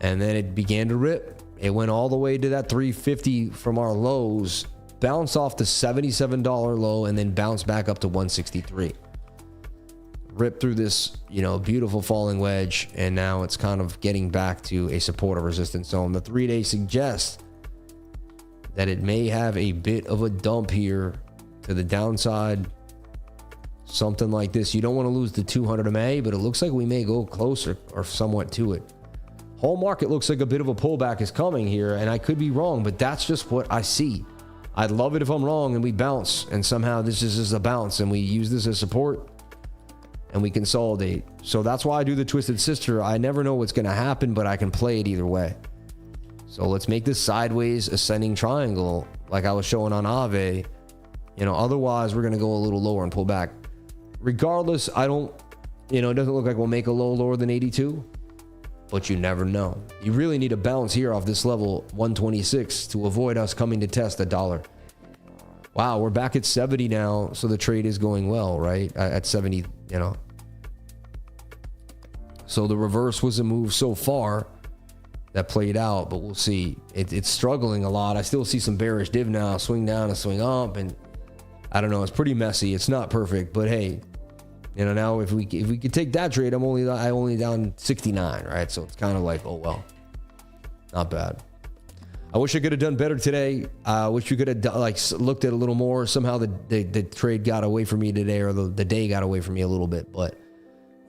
And then it began to rip. It went all the way to that 350 from our lows, bounced off the $77 low, and then bounced back up to 163. Ripped through this, you know, beautiful falling wedge, and now it's kind of getting back to a support or resistance zone. The 3-day suggests that it may have a bit of a dump here to the downside. Something like this. You don't want to lose the 200 MA, but it looks like we may go closer or somewhat to it. Whole market looks like a bit of a pullback is coming here, and I could be wrong, but that's just what I see. I'd love it if I'm wrong and we bounce, and somehow this is just a bounce and we use this as support and we consolidate. So that's why I do the Twisted Sister. I never know what's going to happen, but I can play it either way. So let's make this sideways ascending triangle like I was showing on AAVE. You know, otherwise we're going to go a little lower and pull back. Regardless, I don't, you know, it doesn't look like we'll make a low lower than 82, but you never know. You really need a bounce here off this level 126 to avoid us coming to test $1. Wow, we're back at 70 now, so the trade is going well, right? At 70, you know. So the reverse was a move so far that played out, but we'll see. It's struggling a lot. I still see some bearish div now, swing down and swing up, and I don't know. It's pretty messy. It's not perfect, but hey, you know, now if we could take that trade, I only down 69, right? So it's kind of like, oh well, not bad. I wish I could have done better today. I wish we could have like looked at a little more. Somehow the trade got away from me today, or the day got away from me a little bit. But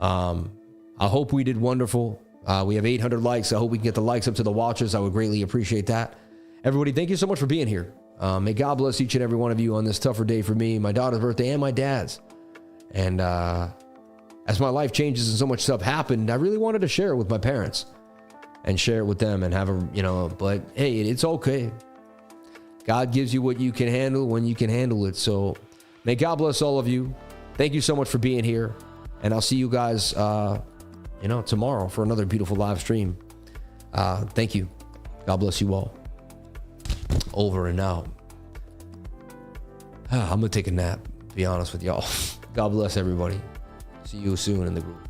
I hope we did wonderful. We have 800 likes. I hope we can get the likes up to the watchers. I would greatly appreciate that. Everybody, thank you so much for being here. May God bless each and every one of you on this tougher day for me, my daughter's birthday, and my dad's. And as my life changes and so much stuff happened, I really wanted to share it with my parents and share it with them and have a, you know, but hey, it's okay. God gives you what you can handle when you can handle it. So may God bless all of you. Thank you so much for being here. And I'll see you guys, you know, tomorrow for another beautiful live stream. Thank you. God bless you all. Over and out. I'm going to take a nap, to be honest with y'all. God bless everybody. See you soon in the group.